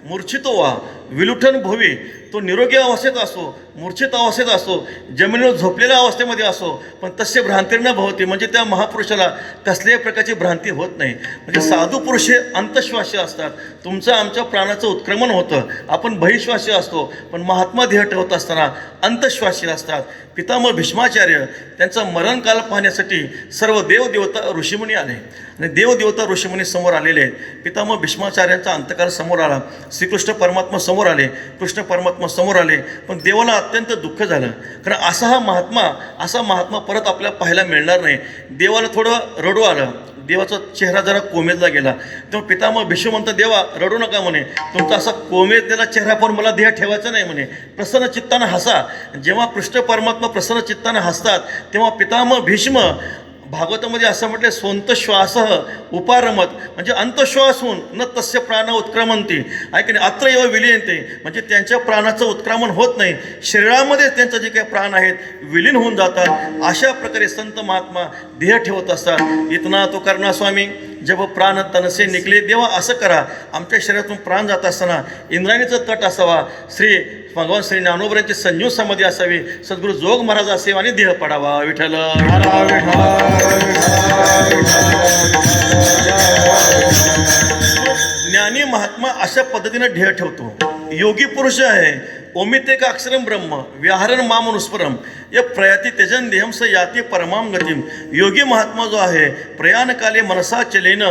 मूर्छितो वा विलुठन भोवी, तो निरोगी अवस्थेत असो, मूर्छित अवस्थेत असो, जमिनीवर झोपलेल्या अवस्थेमध्ये असो, पण तस्य भ्रांतीर्न भवती म्हणजे त्या महापुरुषाला कसल्याही प्रकारची भ्रांती होत नाही. म्हणजे साधू पुरुष हे अंतश्वासी असतात. तुमचं आमच्या प्राणाचं उत्क्रमण होतं, आपण बहिश्वासी असतो, पण महात्मा देह ठेवत असताना अंतश्वासी असतात. पितामह भीष्माचार्य त्यांचं मरणकाल पाहण्यासाठी सर्व देवदेवता ऋषीमुनी आले आणि देवदेवता ऋषीमुनी समोर आलेले आहेत. पितामह भीष्माचार्यांचा अंतकाल समोर आला, श्रीकृष्ण परमात्मा समोर आले, कृष्ण परमात्मा समोर आले, पण देवाला अत्यंत दुःख झालं. कारण असा महात्मा परत आपल्याला पाहायला मिळणार नाही. देवाला थोडं रडू आलं, देवाचा चेहरा जरा कोमेजला गेला. तेव्हा पितामह भीष्म म्हणतात देवा रडू नका म्हणे, तुमचा असा कोमेजलेला चेहरा पण मला देह ठेवायचा नाही म्हणे, प्रसन्न चित्तानं हसा. जेव्हा कृष्ण परमात्मा प्रसन्न चित्तानं हसतात तेव्हा पितामह भीष्म भागवतामध्ये असं म्हटलं सोंत श्वास उपारमत म्हणजे अंतश्वास होऊन न तस्य प्राण उत्क्रमंती ऐकणे अत्र एव विलीयन्ते म्हणजे त्यांच्या प्राणाचं उत्क्रमण होत नाही, शरीरामध्ये त्यांचं जे काही प्राण आहेत विलीन होऊन जातात. अशा प्रकारे संत महात्मा देह ठेवत असतात. इतना तो करना स्वामी जब प्राण तनसे निघले. देवा असं करा, आमच्या शरीरातून प्राण जात असताना इंद्रायणीचं तट असावा, श्री भगवान श्री ज्ञानोबरांची संजीव समाधी असावी, सद्गुरू जोग महाराज असावे आणि देह पडावा. विठ्ठल ज्ञानी महात्मा अशा पद्धतीने ध्येय ठेवतो. योगी पुरुष आहे ओमिते का अक्षरम ब्रह्म व्याहरण मामनुस्परम या प्रयाती त्यजन देहम स याती परमाम गतिम. योगी महात्मा जो आहे प्रयाणकाले मनसा चलेन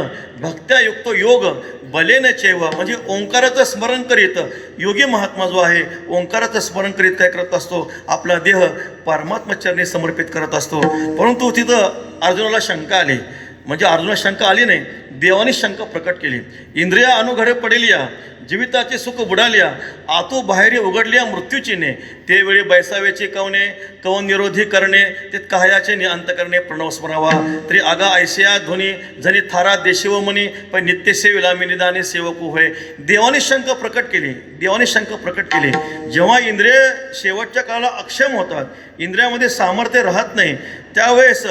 भक्त्या युक्त योग बलेन चैव म्हणजे ओंकाराचं स्मरण करीत योगी महात्मा जो आहे ओंकाराचं स्मरण करीत काय करत असतो, आपला देह परमात्मा चरणी समर्पित करत असतो. परंतु तिथं अर्जुनाला शंका आली, म्हणजे अर्जुनाला शंका आली नाही, देवाने शंका प्रकट केली. इंद्रिया अनुघडे पडेलिया, जीविताचे सुख बुडालिया, आतू बाहेरी उघडलिया मृत्यूची ने, ते वेळी बैसावेचे कवने, कवन निरोधी करणे, ते काह्याचे अंत करणे प्रणव स्मरावा. तरी आगा ऐसिया ध्वनी जनी थारा देशिव मनी, पण नित्य सेविला मी निदाने सेवकू होय. देवाने शंका प्रकट केली, देवाने शंका प्रकट केली. जेव्हा इंद्रिय शेवटच्या काळाला अक्षम होतात, इंद्रियामध्ये सामर्थ्य राहत नाही, त्यावेळेस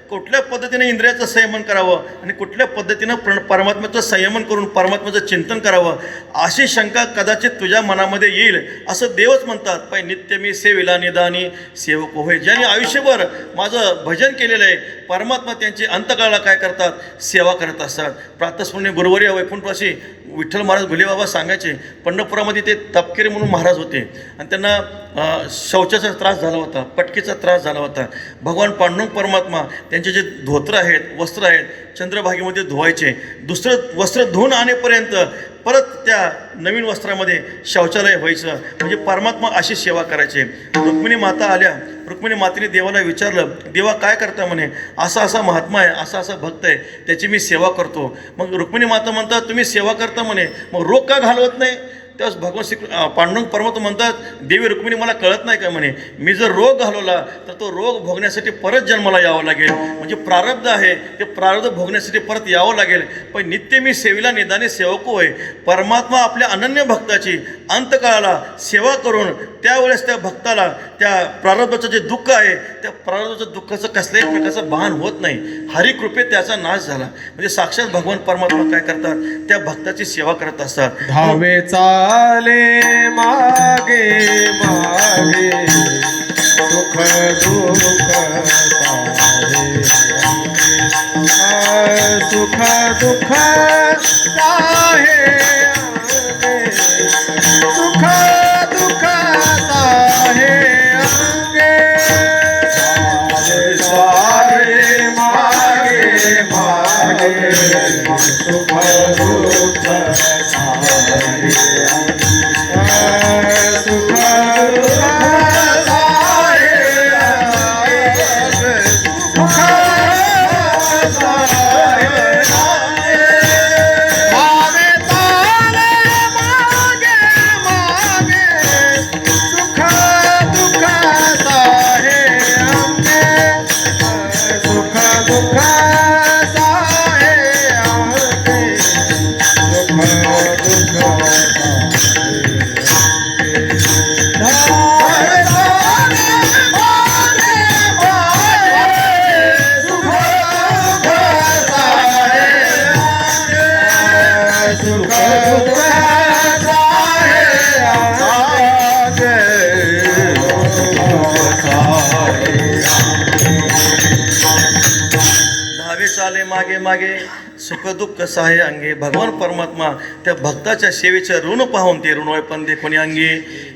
कुठल्या पद्धतीने इंद्रियाचं संयमन करावं आणि कुठल्या पद्धतीनं परमात्म्याचं संयमन करून परमात्म्याचं चिंतन करावं, अशी शंका कदाचित तुझ्या मनामध्ये येईल असं देवच म्हणतात. पण नित्य मी सेविला निदानी सेवक होय. ज्यांनी आयुष्यभर माझं भजन केलेलं आहे, परमात्मा त्यांची अंतकाळाला काय करतात, सेवा करत असतात. प्रातस्मरणीय गुरुवर्य वैकुंठवासी विठ्ठल महाराज घुलेबाबा सांगायचे, पंढरपुरामध्ये ते तपकिरी म्हणून महाराज होते आणि त्यांना शौचाचा त्रास झाला होता, पटकीचा त्रास झाला होता. भगवान पांडुरंग परमात्मा त्यांचे जे धोत्र आहेत, वस्त्र आहेत, चंद्रभागेमध्ये धुवायचे. दुसरं वस्त्र धुवून आणेपर्यंत परत त्या नवीन वस्त्रामध्ये शौचालय व्हायचं. म्हणजे परमात्मा अशी सेवा करायचे. रुक्मिणी माता आल्या, रुक्मिणी मातेने देवाला विचारलं, देवा काय करता म्हणे, असा असा महात्मा आहे, असा असा भक्त आहे, त्याची मी सेवा करतो. मग रुक्मिणी माता म्हणतात, तुम्ही सेवा करता म्हणे, मग रोग का घालवत नाही. त्यावेळेस भगवान श्री पांडुरंग परमात्मा म्हणतात, देवी रुक्मिणी मला कळत नाही का म्हणे, मी जर रोग घालवला तर तो रोग भोगण्यासाठी परत जन्माला यावं लागेल. म्हणजे प्रारब्ध आहे, ते प्रारब्ध भोगण्यासाठी परत यावं लागेल. पण नित्य मी सेवेला निदाने सेवको आहे. परमात्मा आपल्या अनन्य भक्ताची अंतकाळाला सेवा करून त्यावेळेस त्या भक्ताला त्या प्रारब्धाचं जे दुःख आहे, त्या प्रारब्धाचं दुःखाचं कसल्याही प्रकारचं भान होत नाही. हरिकृपेत त्याचा नाश झाला. म्हणजे साक्षात भगवान परमात्मा काय करतात, त्या भक्ताची सेवा करत असतात. धावे चाले मागे मागे, सुख दुःख साहे, सुख दुःख साहे अंगे, सुख दुःख साहे अंगे. चाले मागे मागे, सुख दुःख साहे, सुख दुःख साहे अंगे, सुख भावे ताले मागे मागे, सुख दुःख साहे अंगे, सुख दुःख साहे अंगे, सुख दुःख धावे चाले मागे मागे, सुख दुःख सहाय अंगे. भगवान परमात्मा त्या भक्ताच्या सेवेचं ऋण पाहून ते ऋणोय पण दे कोणी अंगी.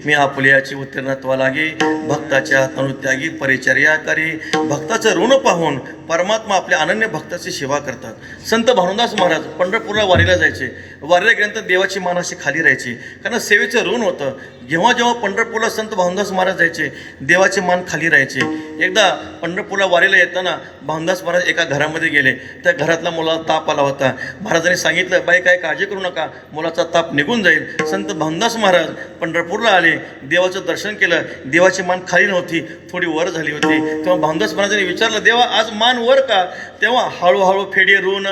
मी आपल्याची उत्तीर्णत्वा लागे, भक्ताच्या तनुत्यागी परिचर्या करी. भक्ताचं ऋण पाहून परमात्मा आपल्या अनन्य भक्ताची सेवा करतात. संत भानुदास महाराज पंढरपूरला वारीला जायचे. वारीला गेल्यानंतर देवाची मान अशी खाली राहायची, कारण सेवेचं ऋण होतं. जेव्हा जेव्हा पंढरपूरला संत भानुदास महाराज जायचे, देवाची मान खाली राहायचे. एकदा पंढरपूरला वारीला येताना भानुदास महाराज एका घरामध्ये गेले. त्या घरातला मुलाला ताप आला होता. महाराजांनी सांगितलं, बाई काय काळजी करू नका, मुलाचा ताप निघून जाईल. संत भानुदास महाराज पंढरपूरला आले, देवाचं दर्शन केलं. देवाची मान खाली नव्हती, थोडी वर झाली होती. तेव्हा भानुदास महाराजांनी विचारलं, देवा आज मान वर का. तेव्हा हळूहळू फेडे ऋण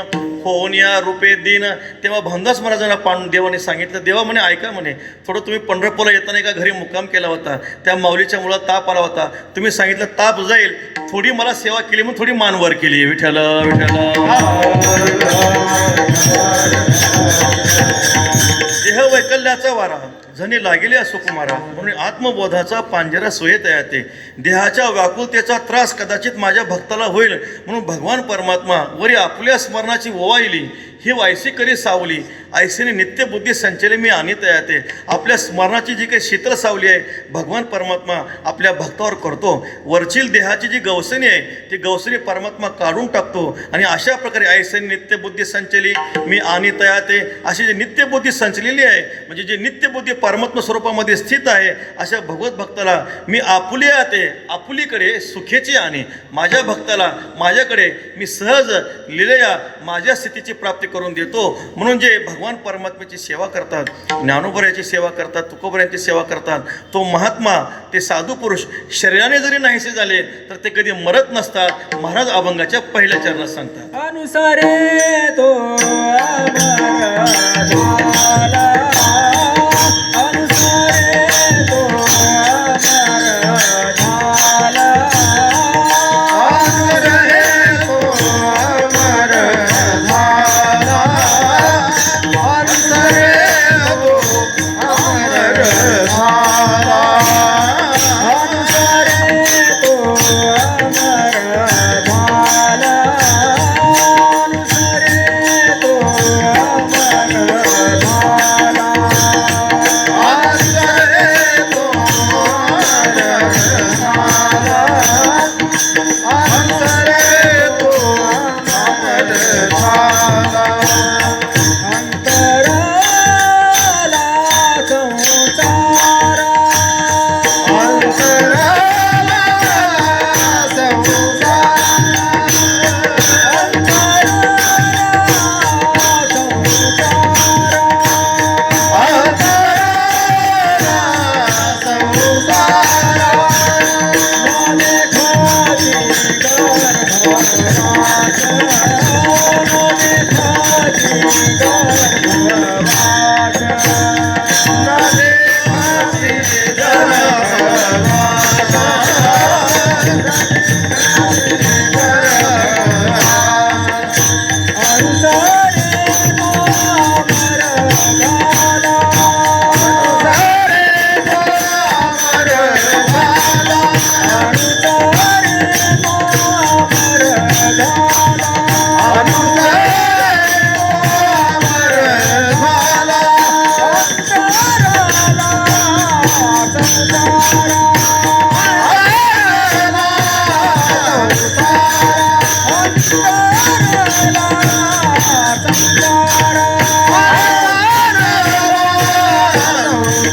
होऊन या रूपे दिन. तेव्हा भानुदास महाराजांना देवाने सांगितलं, देवा म्हणे ऐका म्हणे, थोडं तुम्ही पंढरपूरला येताना एका घरी मुक्काम केला होता, त्या माऊलीच्या मुलाला ताप आला होता, तुम्ही सांगितलं ताप जाईल, थोडी मला सेवा केली म्हणून थोडी मान वर केली. विठ्ठल देह वैकल्याचा वारा जणी लागेल्या सुकुमारा, म्हणून आत्मबोधाचा पांजरा सोयत येते. देहाच्या व्याकुलतेचा त्रास कदाचित माझ्या भक्ताला होईल, म्हणून भगवान परमात्मा वरी आपल्या स्मरणाची ओवाळली. ही वायसी करी सावली, ऐसेने नित्य बुद्धी संचले मी आणीत येते. आपल्या स्मरणाची जी काही शीतल सावली आहे भगवान परमात्मा आपल्या भक्तावर करतो. वरचील देहाची जी गवसणी आहे ती गवसणी परमात्मा काढून टाकतो आणि अशा प्रकारे ऐसेने नित्य बुद्धी संचली मी आणीत येते. अशी जी नित्य बुद्धी संचलेली आहे म्हणजे जी नित्य बुद्धी परमात्मा स्वरूपामध्ये स्थित आहे अशा भगवत भक्ताला मी आपुली येते आपुलीकडे सुखेची आणि माझ्या भक्ताला माझ्याकडे मी सहज लिलया माझ्या स्थितीची प्राप्ती करून देतो. म्हणून जे भगवान परमात्म्याची सेवा करतात ज्ञानोबऱ्याची सेवा करतात तुकोबऱ्यांची सेवा करतात तो महात्मा ते साधू पुरुष शरीराने जरी नाहीसे झाले तर ते कधी मरत नसतात. महाराज अभंगाच्या पहिल्या चरणात सांगतात अनुसारे तो अमर झाला अनुसारे तो अमर झाला अनुसारे तो अमर झाला अनुसारे तो अमर झाला अनुसारे तो अमर झाला अनुसारे तो अमर झाला अनुसारे तो अमर झाला अनुसारे तो अमर झाला अंतराला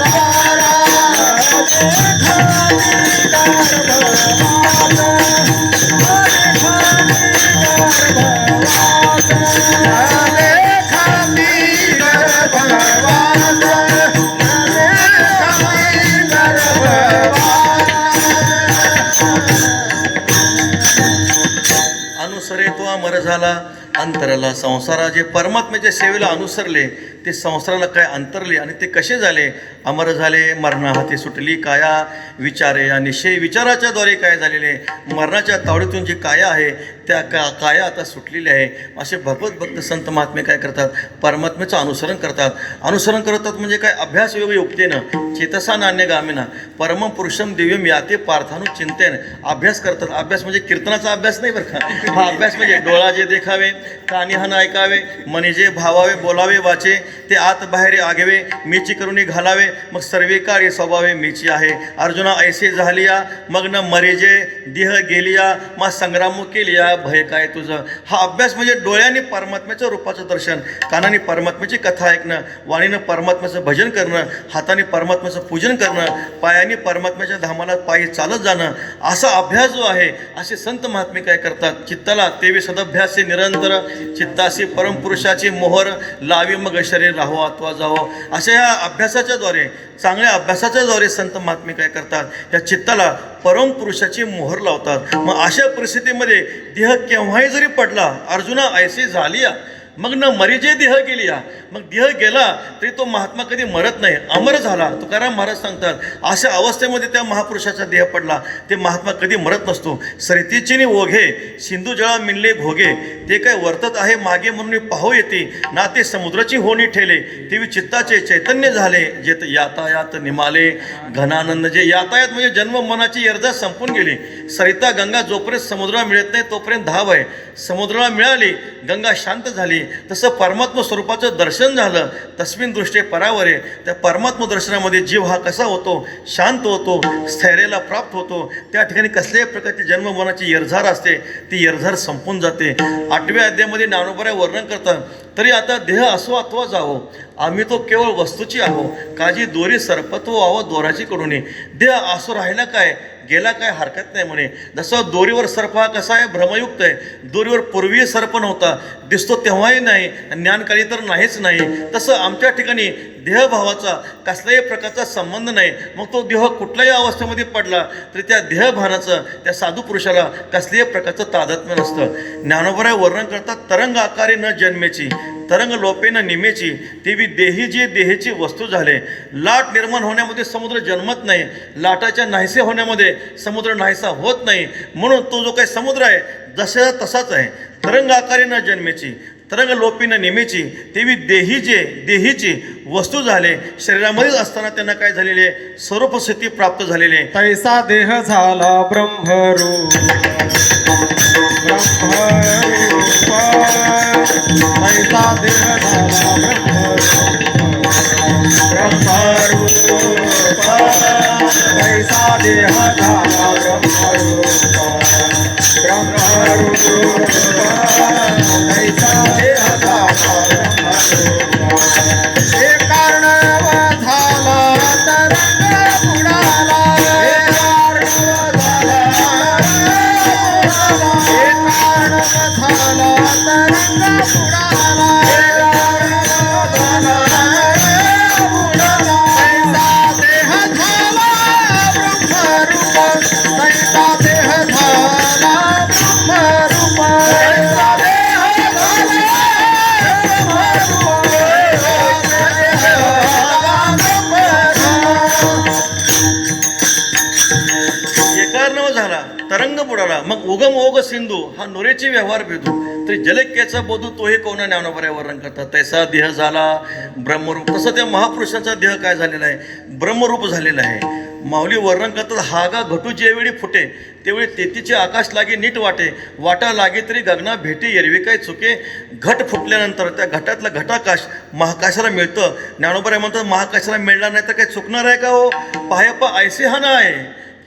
संसारा अंतराला संसारा अनुसरे तो अमर झाला अंतराला संसारा. जे परमात्म्याच्या सेवेला अनुसरले ते संसाराला काय अंतरले आणि ते कसे झाले अमर झाले. मरणा हाती सुटली काया विचारे या निश्चय विचाराच्या द्वारे काय झालेले मरणाच्या तावडीतून जी काया आहे त्या काया आता सुटलेली आहे. असे भगवत भक्त संत महात्मे काय करतात परमात्म्याचं अनुसरण करतात. अनुसरण करतात म्हणजे काय अभ्यास योग युक्तेनं चेतसा नान्य गामिना परमं पुरुषम दिव्यम याते पार्थानु चिंतेन. अभ्यास करतात. अभ्यास म्हणजे कीर्तनाचा अभ्यास नाही बरं का. हा अभ्यास म्हणजे डोळा जे देखावे कानी हन ऐकावे मनी जे भावावे बोलावे वाचे ते आत बाहेर आगेवे मीची करुणी घालावे मग सर्वे कार्य स्वभावे मीची आहे. अर्जुना ऐसे झालिया मग न मरेजे देह गेलिया मग संग्राम केलिया भय काय तुझं. हा अभ्यास म्हणजे डोळ्याने परमात्म्याच्या रूपाचं दर्शन कानाने परमात्म्याची कथा ऐकणं वाणीनं परमात्म्याचं भजन करणं हाताने परमात्म्याचं पूजन करणं पायाने परमात्म्याच्या धामाला पायी चालत जाणं असा अभ्यास जो आहे असे संत महात्मे काय करतात चित्ताला तेवी सदभ्यासे निरंतर चित्ताशी परमपुरुषाची मोहर लावी मग शरीर राहो अथवा जावो. अशा या अभ्यासाच्या द्वारे चांगल्या अभ्यासाच्या द्वारे संत महात्मे काय करतात या चित्ताला परमपुरुषाची मोहर लावतात. मग अशा परिस्थितीमध्ये देह केव्हाही जरी पडला अर्जुना ऐसे झालिया मग न मरीजे देह गेलिया मग देह गेला तरी तो महात्मा कधी मरत नाही अमर झाला. तुकाराम महाराज सांगतात अशा अवस्थेमध्ये त्या महापुरुषाचा देह पडला ते महात्मा कधी मरत नसतो. सरितीची ओघे सिंधू जळा मिनले घोगे ते काय वर्तत आहे मागे म्हणून पाहू येते ना ते समुद्राची होणी ठेले तेवी चित्ताचे चैतन्य झाले जे यातायात निमाले घनानंद. जे यातायात म्हणजे जन्म मनाची यर्जा संपून गेली. सरिता गंगा जोपर्यंत समुद्राला मिळत नाही तोपर्यंत धाव आहे. समुद्राला मिळाली गंगा शांत झाली तसं परमात्म स्वरूपाचं दर्शन झालं. तस्मिन दृष्टे परावरे, त्या परमात्म दर्शनामध्ये जीव हा कसा होतो, शांत होतो, स्थैर्याला प्राप्त होतो. त्या ठिकाणी कसल्याही प्रकारची जन्ममरणाची येरझार असते, ती येरझार संपून जाते. 8व्या अध्यायामध्ये ज्ञानोबा वर्णन करतात, तरी आता देह असो अथवा जावो, आम्ही तो केवळ वस्तूची आहो. काजी दोरी सर्पत्व व्हावं दोराची कडूने. देह असो राहिला काय, गेला काय हरकत नाही म्हणे. जसं दोरीवर सर्प हा कसा आहे, भ्रमयुक्त आहे. दोरीवर पूर्वी सर्प नव्हता, दिसतो तेव्हाही नाही, ज्ञानकाली तर नाहीच नाही. तसं आमच्या ठिकाणी देहभावाचा कसल्याही प्रकारचा संबंध नाही. मग तो देह कुठल्याही अवस्थेमध्ये पडला तरी त्या देहभानाचं त्या साधू पुरुषाला कसल्याही प्रकारचं तादात्म्य नसतं. ज्ञानोबा वर्णन करतात, तरंग आकारे न जन्मेची, तरंग लोपे न निमेची, तेवी देही जे देहेची वस्तू झाले. लाट निर्माण होण्यामध्ये समुद्र जन्मत नाही, लाटाच्या नाहीसे होण्यामध्ये समुद्र नाहीसा होत नाही. म्हणून तो जो काही समुद्र आहे जसा तसाच आहे. तरंग आकारे न जन्मेची, तरंग लोपी न निमेची, तेवी देही जे देहीची वस्तू झाले. शरीरामध्येच असताना त्यांना काय झालेले, स्वरूपस्थिती प्राप्त झालेले. तैसा देह झाला ब्रह्मरूप, ब्रह्मरूप. तैसा देह झाला ब्रह्मरूप, ब्रह्मरूप. तैसा देह झाला ब्रह्मरूप, ब्रह्मरूप. तैसा देह झाला ब्रह्मरूप. हे कारणव झाला तरंग बुडाला, हे कारणव झाला, हे कारणव झाला तरंग बुडाला, हे कारणव झाला बुडाला. तैसा देह झाला ब्रह्मरूप, तैसा देह झाला ब्रह्मरूप. तैसा देह एकार्णव झाला, तरंग बुडाला. मग उगम ओग सिंधू हा नोरेचे व्यवहार भेदू, तरी जलक्याचा बोधू तोही कोणा ज्ञानोबा वर्णन करतात. तैसा देह झाला ब्रह्मरूप. तसं त्या महापुरुषाचा देह काय झालेला आहे, ब्रह्मरूप झालेला आहे. माऊली वर्णन करतात, हागा घटू जेवेळी फुटे, तेवढी तेथीचे आकाश लागे नीट वाटे, वाटा लागे तरी गगना भेटे, एरवी काय चुके. घट फुटल्यानंतर त्या घटातलं घटाकाश महाकाशाला मिळतं. ज्ञानोबा म्हणतात, महाकाशाला मिळणार नाही तर काय चुकणार आहे का हो. पायप्पा ऐसे हा ना आहे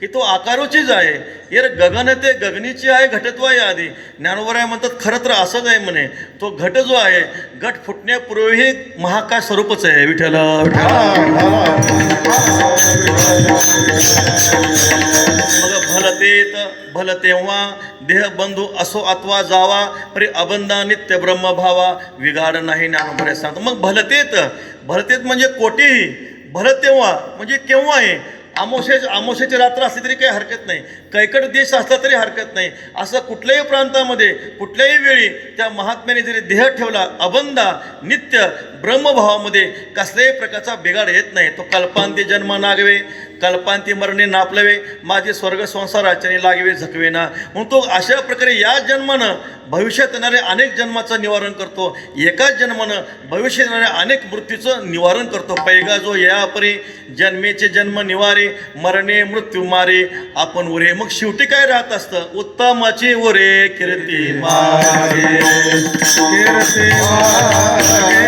की तो आकारोचीच आहे. यार गगन ते गगनीची आहे, घटत्व आहे आधी. ज्ञानोबा म्हणतात, खरं तर असंच आहे म्हणे. तो घट जो आहे, घट फुटण्यापूर्वीही महाकाश स्वरूपच आहे. विठ्ठल मग भलतेत भल तेव्हा देह बंधू असो अथवा जावा, परी अबंधा नित्य ब्रह्मभावा, विगाड नाही. ज्ञानोबा सांगतो, मग भलतेत, भलतेत म्हणजे कोटीही, भल तेव्हा म्हणजे केव्हा आहे. आमोशेची रात्र असली तरी काही हरकत नाही, कैकट देश असला तरी हरकत नाही. असं कुठल्याही प्रांतामध्ये कुठल्याही वेळी त्या महात्म्याने जरी देह ठेवला, अबंधा नित्य ब्रह्मभावामध्ये कसल्याही प्रकारचा बिघाड येत नाही. तो कल्पांती जन्म नागवे, कल्पांती मरणे नापलवे, माझे स्वर्ग संसार आचरणे लागवे झकवेना. म्हणून तो अशा प्रकारे या जन्मानं भविष्यात येणारे अनेक जन्माचं निवारण करतो. एकाच जन्मानं भविष्यात येणाऱ्या अनेक मृत्यूचं निवारण करतो. पैगा जो या परी जन्मेचे जन्म निवारे, मरणे मृत्यू मारे आपण उरे. मग शेवटी काय राहत असतं, उत्तमाची उरे कीर्ती मागे, कीर्ती मागे,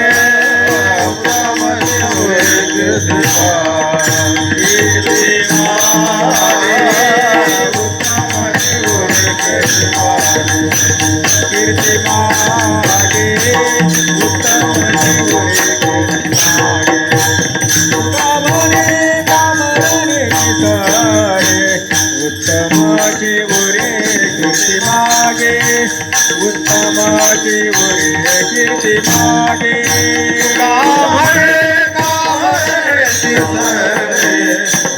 उत्तमाची उरे कीर्ती मागे, कीर्ती मागे, उत्तमाची उरे कीर्ती मागे, कीर्ती मागे, उत्तमाची उरे कीर्ती मागे. कामने कामरणे चितळे, उत्तमाची उरे कीर्ती मागे, उत्तमाची उरे कीर्ती मागे. कामने कामरणे चितळे,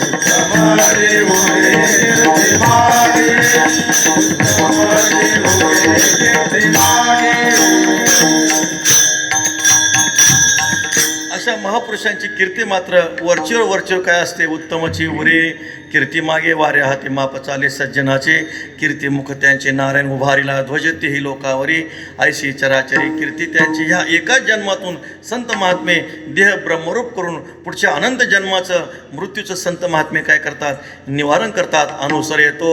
उत्तमाची उरे कीर्ती मागे, उत्तमाची उरे कीर्ती मागे. अशा महापुरुषांची कीर्ती मात्र वरचीवर काय असते, उत्तमाची उरे कीर्ती मागे वाऱ्या हाती माप चाले सज्जनाचे कीर्तिमुख त्यांचे नारायण उभारीला ध्वज तेही लोकावरी ऐशी चराचरी कीर्ती त्यांची ह्या एकाच जन्मातून संत महात्मे देह ब्रह्मरूप करून पुढच्या अनंत जन्माचं मृत्यूचं संत महात्मे काय करतात निवारण करतात अनुसर येतो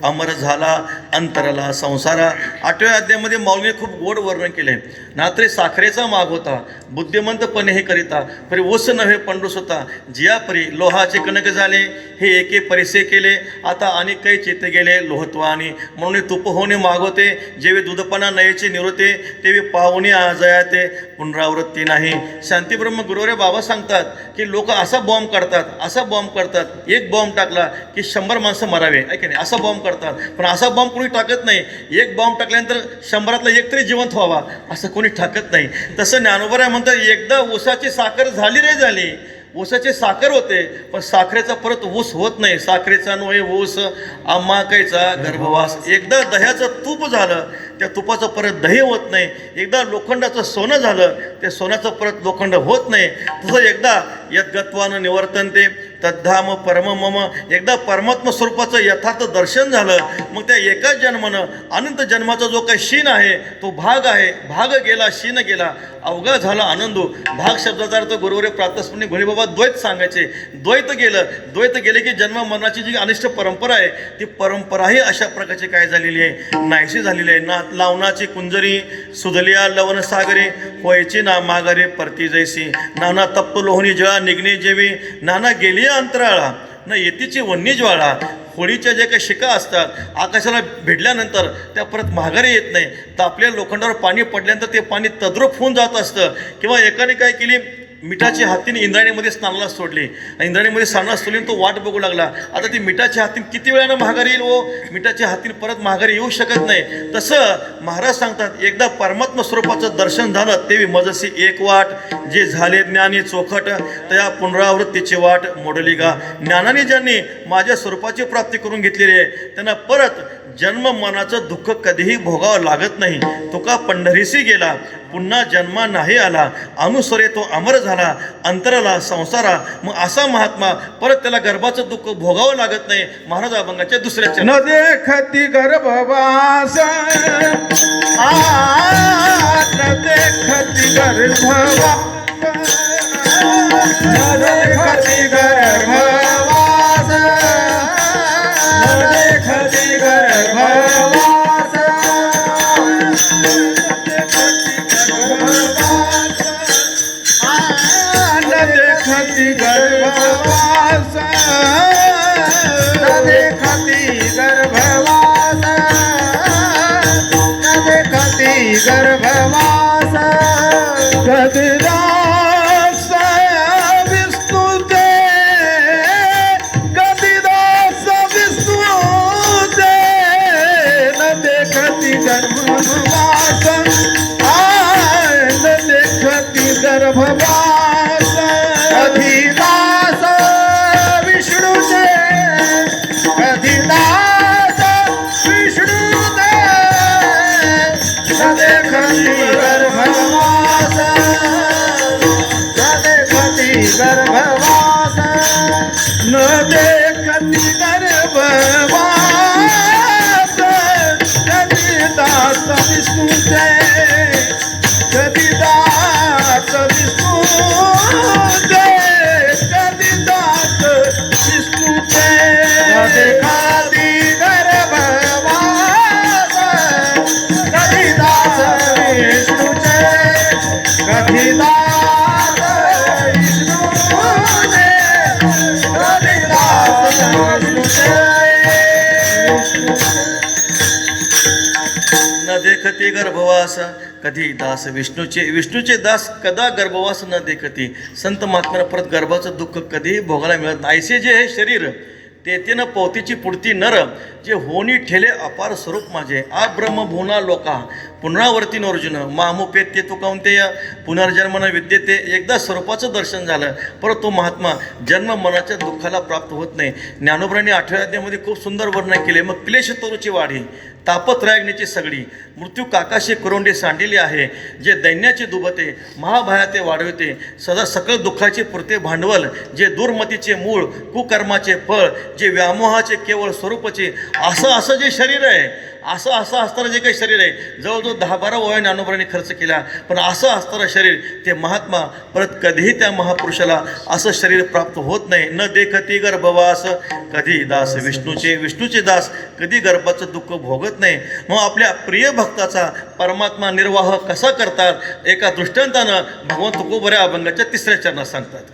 अमर झाला अंतरला संसारा 8व्या अध्यायामध्ये माऊलीने खूप गोड वर्णन केले नात्रे साखरेचा माग होता बुद्धिमंतपणे हे करिता परी ओस नव्हे पंडूस होता जिया परी लोहाचे कणक झाले हे एके परिसे केले आता अनेक काही चेते गेले लोहत्वानी म्हणून तुप होणे मागवते जेवे दूधपणा नयेचे निरोते तेवे पाहुणे जयाते पुनरावृत्ती नाही शांतीब्रह्म गुरुवरे बाबा सांगतात की लोक असा बॉम्ब करतात एक बॉम्ब टाकला की 100 माणसं मरावे ऐका नाही असा बॉम्ब करतात पण असा बॉम्ब कोणी टाकत नाही एक बॉम्ब टाकल्यानंतर 100तला एक तरी जिवंत व्हावा असं कोणी टाकत नाही तसं ज्ञानोबा म्हणतात एकदा ऊसाची साखर झाली ऊसाची साखर होते पण साखरेचा परत ऊस होत नाही साखरेचा नव्हे ऊस आंबाकायचा गर्भवास एकदा दह्याचं तूप झालं त्या तुपाचं परत दही होत नाही एकदा लोखंडाचं सोनं झालं त्या सोन्याचं परत लोखंड होत नाही तसं एकदा यद्गत्वानं निवर्तन ते तद्धाम परम मम एकदा परमात्मा स्वरूपाचं यथार्थ दर्शन झालं मग त्या एकाच जन्मानं अनंत जन्माचा जो काही शीन आहे तो भाग आहे भाग गेला शीन गेला अवघा झाला आनंदो भाग शब्दाचा अर्थ गुरुवरे प्रातस्मरणी घोळीबाबा द्वैत सांगायचे द्वैत गेले की जन्म मरणाची जी अनिष्ट परंपरा आहे ती परंपराही अशा प्रकारची काय झालेली आहे नाहीशी झालेली आहे ना लावणाची कुंजरी सुधलिया लवण सागरे होयची ना माघारे परती जैसी नाना तप्त लोहणी जळा निघणे जेवी नाना गेली अंतराळा न येतीची वन्य ज्वाळा होळीच्या ज्या काही शिका असतात आकाशाला भिडल्यानंतर त्या परत माघारी येत नाही तर आपल्या लोखंडावर पाणी पडल्यानंतर ते पाणी तद्रूप होऊन जात असतं किंवा एकाने काय केली मिठाची हातीने इंद्राणीमध्ये स्नानाला सोडली इंद्राणीमध्ये स्नानाला सोडली तो वाट बघू लागला आता ती मिठाच्या हातीने किती वेळानं माघारी येईल व मिठाच्या हातीने परत माघारी येऊ शकत नाही तसं महाराज सांगतात एकदा परमात्मा स्वरूपाचं दर्शन झालं तेवी मजसी एक वाट जे झाले ज्ञानी चोखट त्या पुनरावृत्तीची वाट मोडली गा ज्ञानाने ज्यांनी माझ्या स्वरूपाची प्राप्ती करून घेतलेली आहे त्यांना परत जन्म मनाचं दुःख कधीही भोगावं लागत नाही तुका पंढरीसी गेला पुन्हा जन्मा नाही आला अनुसरे तो अमर झाला अंतराला संसारा मग असा महात्मा परत त्याला गर्भाचं दुःख भोगावं लागत नाही महाराज अभंगाच्या दुसऱ्या न देखती गर्भवास न देखती गर्भवास न देखती गर्भवास न देखती गर्भवास न देखती गर्भवास न देखती गर्भवास न देखती गर्भवास कदिदास विष्णुते कदिदास विष्णुते न देखती गर्भवास न देखती गर्भवास कदिदास विष्णुते कदिदास विष्णुते न देखती गर्भवास न देखती गर्भवास न देखती गर्भवास कदिदास विष्णुते कदिदास विष्णुते कदिदास विष्णुते न देखती गर्भवास कदिदास विष्णुते कदिदास विष्णुते कदिदास न देखती गर्भवास कधी दास विष्णूचे दास कदा गर्भवास न देखती संत महात्म्याला परत गर्भाचं दुःख कधीही भोगायला मिळत नाही ऐसे जे हे शरीर तेथे न पवतीची पुढती नर जे होनी ठेले अपार स्वरूप माझे आ ब्रह्मभुवना लोका पुनरावर्तीन अर्जुन मामुपेत्य तू कौंतेय पुनर्जन्मन विद्येते एकदा स्वरूपाचं दर्शन झालं परत तो महात्मा जन्म मनाच्या दुःखाला प्राप्त होत नाही ज्ञानोबरांनी 8व्या अध्यायामध्ये खूप सुंदर वर्णन केले मग क्लेश तरुची वाढी तापत्रयाग्नीची सगळी मृत्यू काकाशी करोंडे सांडिली आहे. जे दैन्याचे दुबते महाभयाते वाढविते सदा सकळ दुःखाचे पुरते भांडवल, जे दुर्मतीचे मूळ कुकर्माचे फळ, जे व्यामोहाचे केवळ स्वरूपचे असं जे शरीर आहे, असं असताना जे काही शरीर आहे जवळजवळ 10-12 वया ज्ञानोबांनी खर्च केला. पण असं असणारं शरीर ते महात्मा परत कधीही त्या महापुरुषाला असं शरीर प्राप्त होत नाही. न देखती गर्भवास कधी दास विष्णूचे दास कधी गर्भाचं दुःख भोगत नाही. मग आपल्या प्रिय भक्ताचा परमात्मा निर्वाह कसा करतात एका दृष्टांतानं भगवान तुकोबऱ्या अभंगाच्या 3ऱ्या चरणात सांगतात.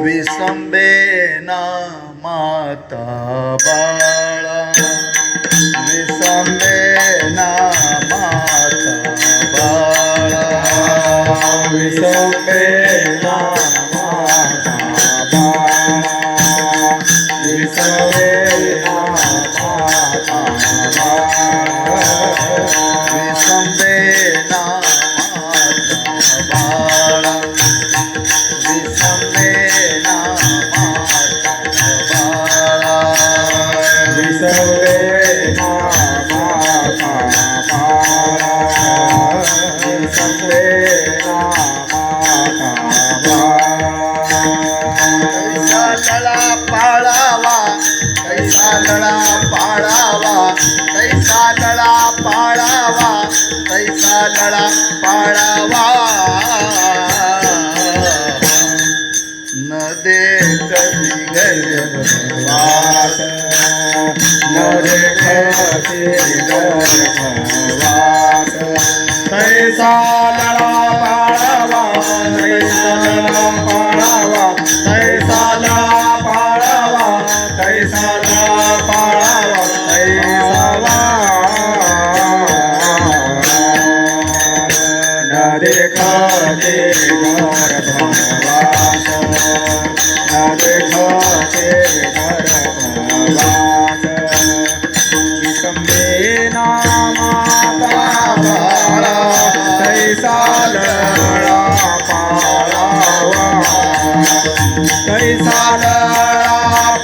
विसंबेना माता बाळा, विसंबेना माता बाळा, विसंबेना माता बाळा, विसंबेना माता बाळा, विसंबेना माता बाळा, विसंबेना माता बाळा, विसंबेना माता बाळा, विसंबेना माता बाळा. कैसा लळा पाळावा, कैसा लळा पाळावा, कैसा लळा पाळावा, कैसा लळा पाळावा. न देखती गर्भवास, न देखती गर्भवास, कैसा लळा पाळावा, कैसा लळा पाळावा, कैसा लळा पाळावा, कैसा लळा पाळावा, कैसा न देखते गर्भवास, न देखते गर्भवास. विसंबेना माता बाळा, कैसा लळा पाळावा, कैसा लळा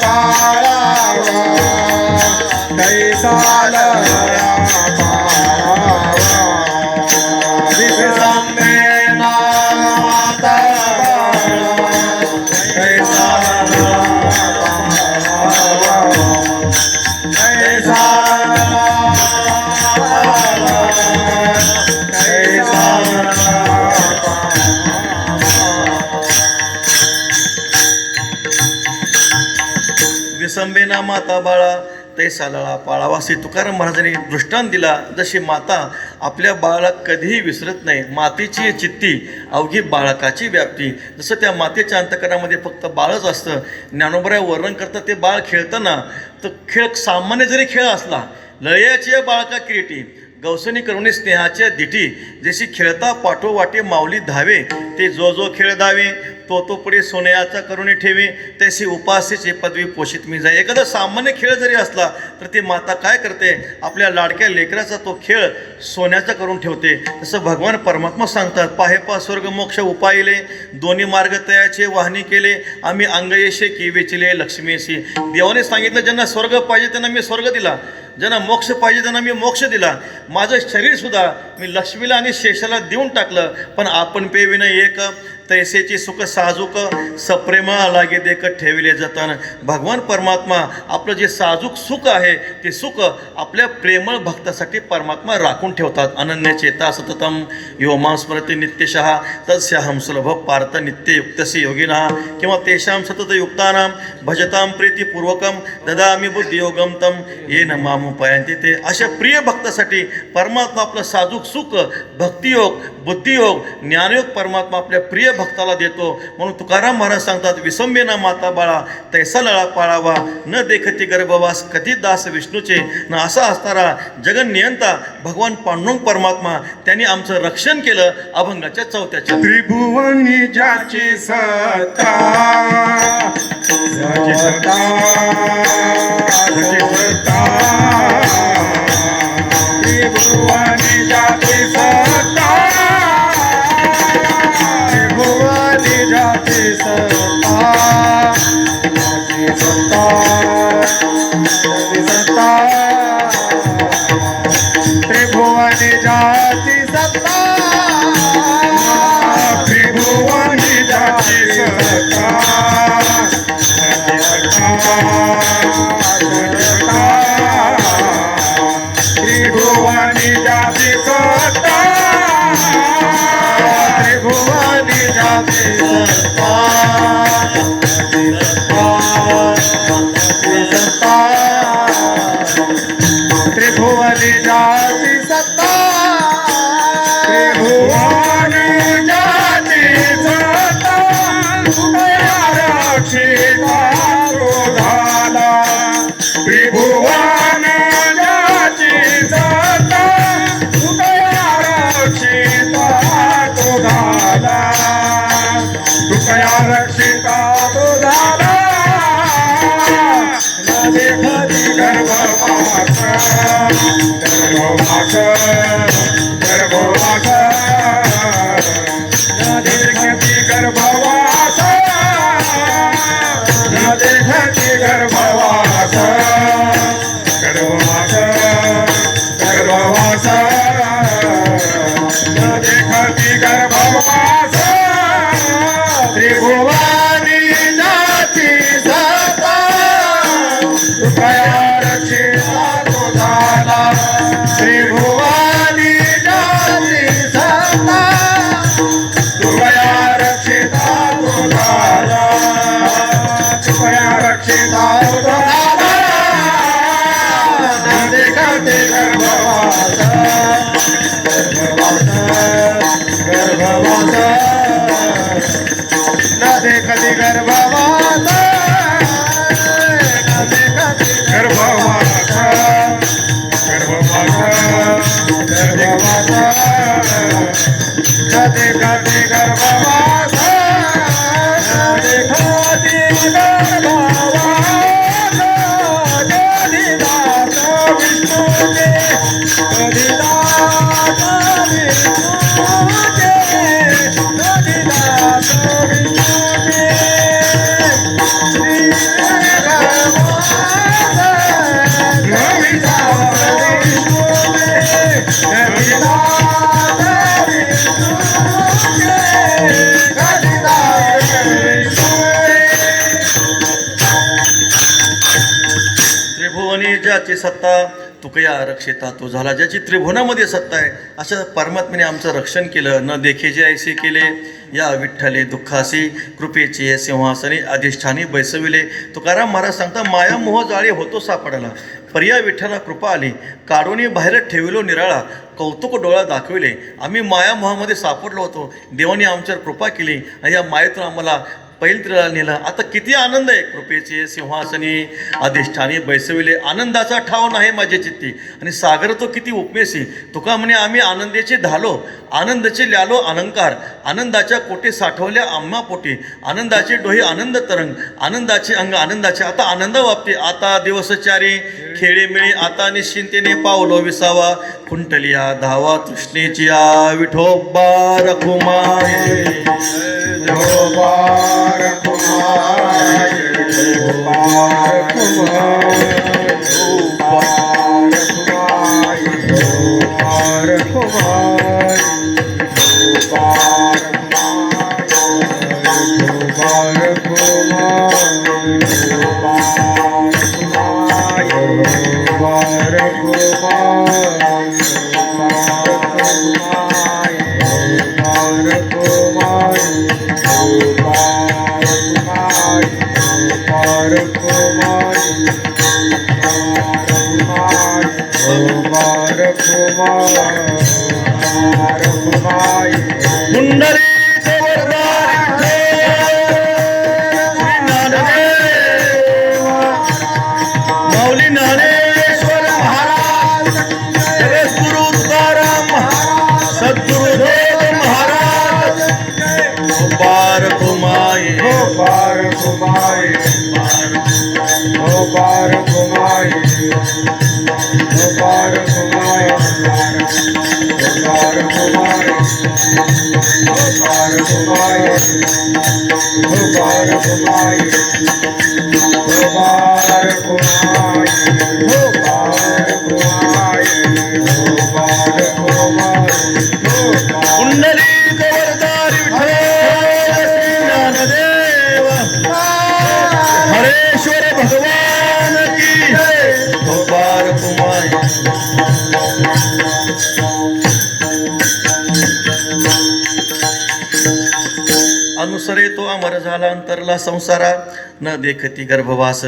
पाळावा, कैसा लळा पाळावा. विसंबेना माता बाळा, कैसा लळा पाळावा, कैसा विसंबेना माता बाळा तैसा लळा पाळावा असे तुकाराम महाराजांनी दृष्टांत दिला. जशी माता आपल्या बाळाला कधीही विसरत नाही. मातेची चित्ती अवघी बाळकाची व्याप्ती. जसं त्या मातेच्या अंतकरणामध्ये फक्त बाळच असतं. ज्ञानोबराय वर्णन करतात ते बाळ खेळताना तर खेळ सामान्य जरी खेळ असला, लळयाची बाळका किरीटी गौसनी करुणी स्नेहाच्या दिठी, जशी खेळता पाठोवाटे माऊली धावे, ते जो खेळ धावे तो पुढे सोन्याचा करुणी ठेवे, तशी उपासेची पदवी पोषित मी जाई. एखादा सामान्य खेळ जरी असला तर ती माता काय करते, आपल्या लाडक्या लेकराचा तो खेळ सोन्याचा करून ठेवते. तसं भगवान परमात्मा सांगतात, पाहे पा स्वर्ग मोक्ष उपायले, दोन्ही मार्ग तयाचे वाहनी केले, आम्ही अंगयेशे की वेचिले लक्ष्मीशी. देवाने सांगितलं, ज्यांना स्वर्ग पाहिजे त्यांना मी स्वर्ग दिला, ज्यांना मोक्ष पाहिजे त्यांना मी मोक्ष दिला. माझं शरीरसुद्धा मी लक्ष्मीला आणि शेषाला देऊन टाकलं. पण आपण पेविन एक तैसेची सुख साजूक सप्रेम लागे देखत ठेविले जतन. भगवान परमात्मा आपलं जे साजूक सुख आहे ते सुख आपल्या प्रेमळ भक्तासाठी परमात्मा राखून ठेवतात. अनन्य चेता सततम योमा स्मरती नित्यशः तस्याहम सुलभ पार्थ नित्ययुक्तसी योगिना किंवा तेषां सतत युक्तानां भजतां प्रीतिपूर्वकम ददामी बुद्धियोगम तम येन मामुपयांती. ते अशा प्रिय भक्तासाठी परमात्मा आपलं साजूक सुख भक्तियोग बुद्धियोग ज्ञानयोग परमात्मा आपल्या प्रिय भक्ताला देतो. म्हणून तुकाराम महाराज सांगतात, विसंबेना माता बाळा तैसा लळा पाळावा, न देखती गर्भवास कधी दास विष्णूचे. न असा असणारा जगन्नियंता भगवान पांडुरंग परमात्मा त्यांनी आमचं रक्षण केलं. अभंगाच्या 4थ्या चरणात. त्रिभुवनी ज्याची सत्ता, ज्याची सत्ता, ज्याची सत्ता, त्रिभुवनी ज्याची सत्ता, त्रिभुवनी ज्याची सत्ता, ज्याची सत्ता, ज्याची सत्ता, जाती सत्ता त्रिभुवनी जाती सत्ता त्रिभुवनी जाती सत्ता रक्षिता तो झाला त्रिभुवन जाती सत्ता रक्षिता तो झाला तुकया रक्षिता तो झाला न देखती गर्भवास गर्भवास गर्भवास न देखती गर्भवास न देखती गर्भवास गर्भवास गर्भवास न देखती गर्भवास त्रिभुवनी जाती सत्ता तुकया रक्षिता तो झाला त्रिभुवनी जाती सत्ता तुकया रक्षिता तो झाला तुकया रक्षिता तो झाला न देखते गर्भवास गर्भवास न देखती गर्भवास न देखती गर्भवास गर्भवास गर्भवास न देखती गर्भवास न देखती गर्भवास गदिदास विष्णु के गदिदास विष्णु के गदिदास विष्णु के श्री गदिदास विष्णु के गदिदास विष्णु के गदिदास विष्णु त्रिभुवनी ज्याची सत्ता तुकया रक्षिता तो झाला. ज्याची त्रिभुवनामध्ये सत्ता आहे अशा परमात्म्याने आमचं रक्षण केलं. न देखेजे ऐसे केले या विठ्ठले दुःखासी कृपेचे सिंहासनी अधिष्ठानी बैसविले. तुकाराम महाराज सांगता माया मोह जाळी होतो सापडला पर्या विठ्ठला कृपा आली काढून बाहेर ठेविलो निराळा कौतुक डोळा दाखविले. आम्ही माया मोहामध्ये सापडलो होतो. देवाने आमच्यावर कृपा केली आणि या मायेतून आम्हाला पैलत्रीला नेलं. आता किती आनंद आहे. कृपेचे सिंहासनी अधिष्ठानी बैसविले. आनंदाचा ठाव नाही माझे चित्ती आणि सागर तो किती उपमेसी. तुका म्हणे आम्ही आनंदाचे धालो आनंदाचे ल्यालो अलंकार आनंदाच्या कोटी साठवल्या आम्हा पोटी आनंदाचे डोही आनंद तरंग आनंदाचे अंग आनंदाचे. आता आनंद वापते आता दिवसचारी खेळेमेळी आता निश्चिंतेने पावलो विसावा खुंटलिया धावा तृष्णेची आ विठोबा रखुमाई गोपार कुमार गोपार कुमार गोपार कुमार गोपार कुमार गोपार कुमार गोपार कुमार पुंडरी माऊली ज्ञानेश्वर महाराज जगद्गुरु तुकाराम सद्गुरुदेव महाराज गोपार कुमाई गोपार कुमाई गोपार कुमाई गोपार कुमाई गोपार कुमाई गोपार कुमाई गोपार कुमाई गोपार कुमाई गोपार कुमाई गोपार कुमाई कुंडली जबरदारी ज्ञानदेव हरेश्वर भगवान की गोपार कुमाई अनुसरे तो अमर झाला अंतरला संसारा न देखती गर्भवास.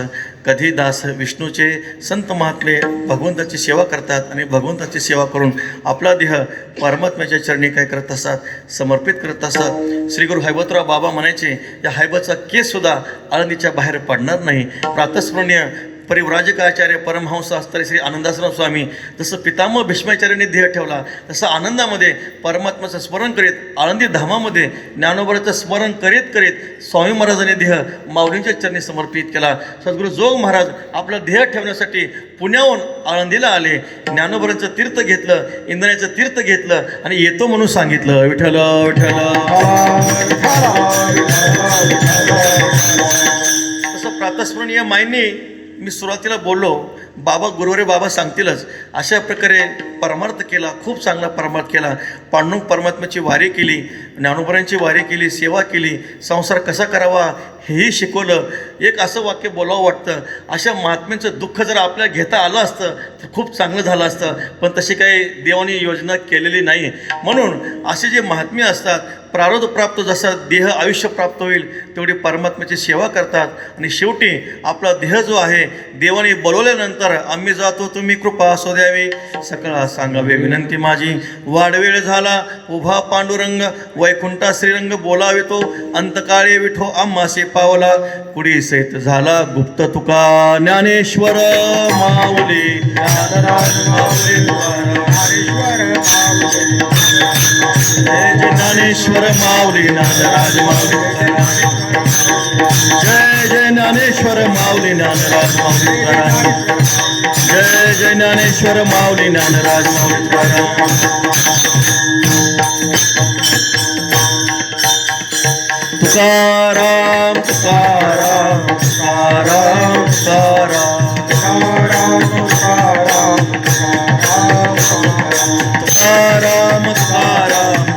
कधी दास विष्णूचे संत महात्मे भगवंताची सेवा करतात आणि भगवंताची सेवा करून आपला देह परमात्म्याच्या चरणी काय करत असतात, समर्पित करत असतात. श्री गुरु हैबतराव बाबा म्हणायचे, या हैबतचा केससुद्धा आळंदीच्या बाहेर पडणार नाही. प्रातस्मरणीय परिव्राजकाचार्य परमहंस असणारे श्री आनंदाश्रम स्वामी जसं पितामह भीष्माचार्यांनी ध्येय ठेवला, तसं आनंदामध्ये परमात्म्याचं स्मरण करीत आळंदी धामामध्ये ज्ञानोबाचं स्मरण करीत करीत स्वामी महाराजांनी देह माऊलींच्या चरणी समर्पित केला. सद्गुरू जोग महाराज आपलं ध्येय ठेवण्यासाठी पुण्याहून आळंदीला आले. ज्ञानोबाचं तीर्थ घेतलं, इंद्राचं तीर्थ घेतलं आणि येतो म्हणून सांगितलं. विठ्ठल विठ्ठल. तसं प्रातस्मरणीय मायनी मी सुरुवातीला बोललो, बाबा गुरुवारी बाबा सांगतीलच, अशा प्रकारे परमार्थ केला, खूप चांगला परमार्थ केला. पांडुरंग परमात्म्याची वारी केली, ज्ञानोबरांची वारी केली, सेवा केली, संसार कसा करावा हेही शिकवलं. एक असं वाक्य बोलावं वाटतं, अशा महात्म्यांचं दुःख जर आपल्याला घेता आलं असतं तर खूप चांगलं झालं असतं, पण तशी काही देवानी योजना केलेली नाही. म्हणून असे जे महात्म्य असतात, प्रारब्ध प्राप्त जसा देह आयुष्य प्राप्त होईल तेवढी परमात्म्याची सेवा करतात आणि शेवटी आपला देह जो आहे देवाने बोलवल्यानंतर आम्ही जातो तुम्ही कृपा असो द्यावी, सकळा सांगावे विनंती माझी. वाडवेळ झाला उभा पांडुरंग, वैकुंठा श्रीरंग बोलावितो, अंतकाळी विठो आम्हासे पावला, कुडी सहित झाला गुप्त तुका, ज्ञानेश्वर माऊली ज्ञानराज माऊली ज्ञानेश्वर माऊली ज्ञानराज माऊली. जय जय ज्ञानेश्वर माऊली ज्ञानराज माऊली. जय जय ज्ञानेश्वर माऊली ज्ञानराज माऊली. तुकाराम तुकाराम तुकाराम तुकाराम तुकाराम तुकाराम तुकाराम तुकाराम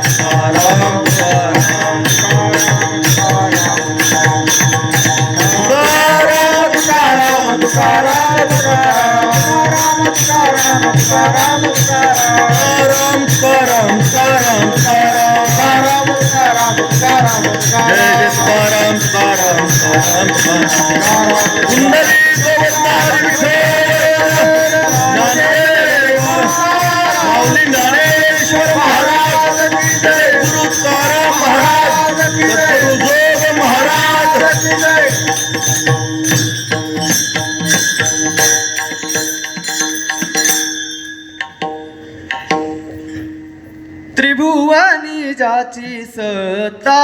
त्रिभुवनी जाची सत्ता,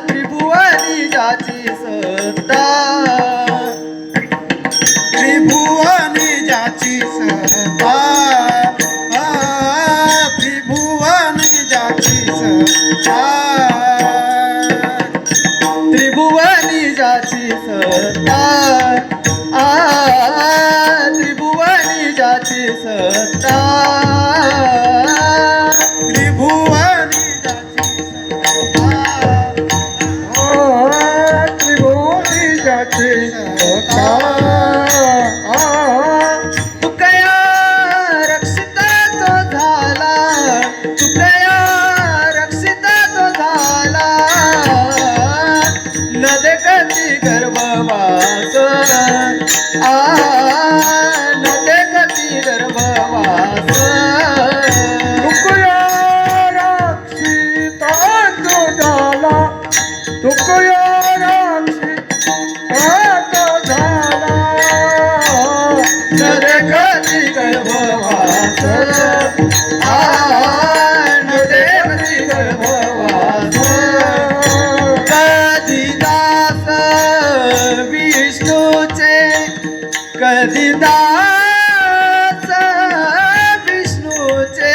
त्रिभुवनी जाची सत्ता, त्रिभुवनी जाची सत्ता, त्रिभुवनी जाची सत्ता, त्रिभुवनी जाची सत्ता, त्रिभुवनी जाची सत्ता, कधी दास विष्णूचे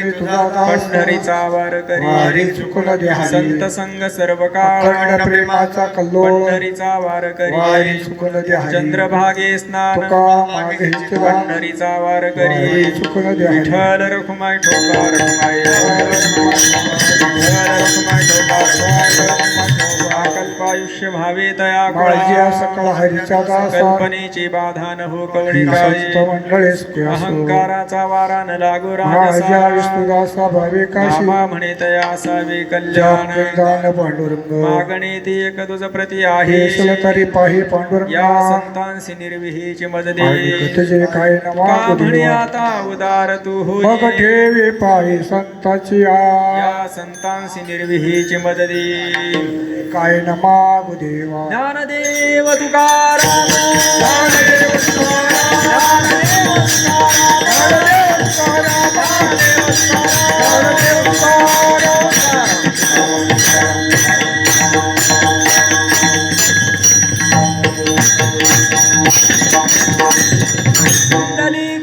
पंढरीचा वार वारी करी चुकून द्यावी. संत संग सर्व काळ अखंड प्रेमाचा कल्लोळ पंढरीचा वार वारी करी चुकून द्यावी. चंद्रभागे स्नान तुका मागे हिचवा. पंढरीचा वार वारी करी चुकून द्यावी. विठ्ठल रखुमाई ठोका रखुमाई विठ्ठल रखुमाई ठोका रखुमाई अकल्प आयुष्य भावे तया काळजी सकळ हरीचा दासा कल्पनेची बाधा न हो कवडी संत काय मंडळे सुखी असो अहंकाराचा वारा न लागू माझ्या राजसा विष्णुदासा भावे काशी नामा म्हणे तया असावे जप कल्याण दान पांडुरंग मागणे ती एक तुझ प्रती आहे केशल तरी पाही पांडुरंग या संतांसी निर्विहीची मज दे तुझे काय नवा का म्हणे देवा आता उदार तू मग होई ठेवी पाही संताची आ या संतांसी निर्विहीची मज दे काय नमागु देवा ज्ञानदेव तुकाराम ज्ञानदेव तुकाराम ज्ञानदेव तुकाराम ज्ञानदेव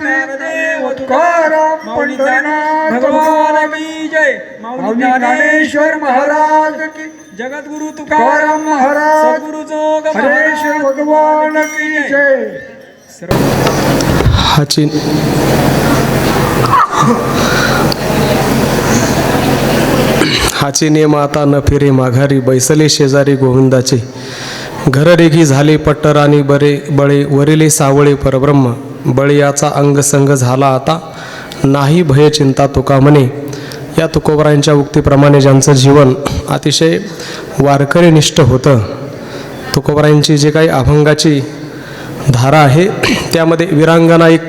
ज्ञानदेव तुकाराम पंढरीनाथ भगवान की जय माऊली ज्ञानेश्वर महाराज की जगद्गुरु तुकाराम तुकाराम महाराज सद्गुरु जोग हरेश्वर भगवान की जय हाची हाची नेम आता न फिरे माघारी बैसले शेजारी गोविंदाचे घररेगी झाले पट्टराणी बरे बळे वरिले सावळे परब्रह्म बळीयाचा अंगसंग झाला आता नाही भय चिंता तुका म्हणे. या तुकोबरायांच्या उक्तीप्रमाणे ज्यांचं जीवन अतिशय वारकरीनिष्ठ होतं, तुकोबरायांची जे काही अभंगाची धारा आहे त्यामध्ये विरांगना एक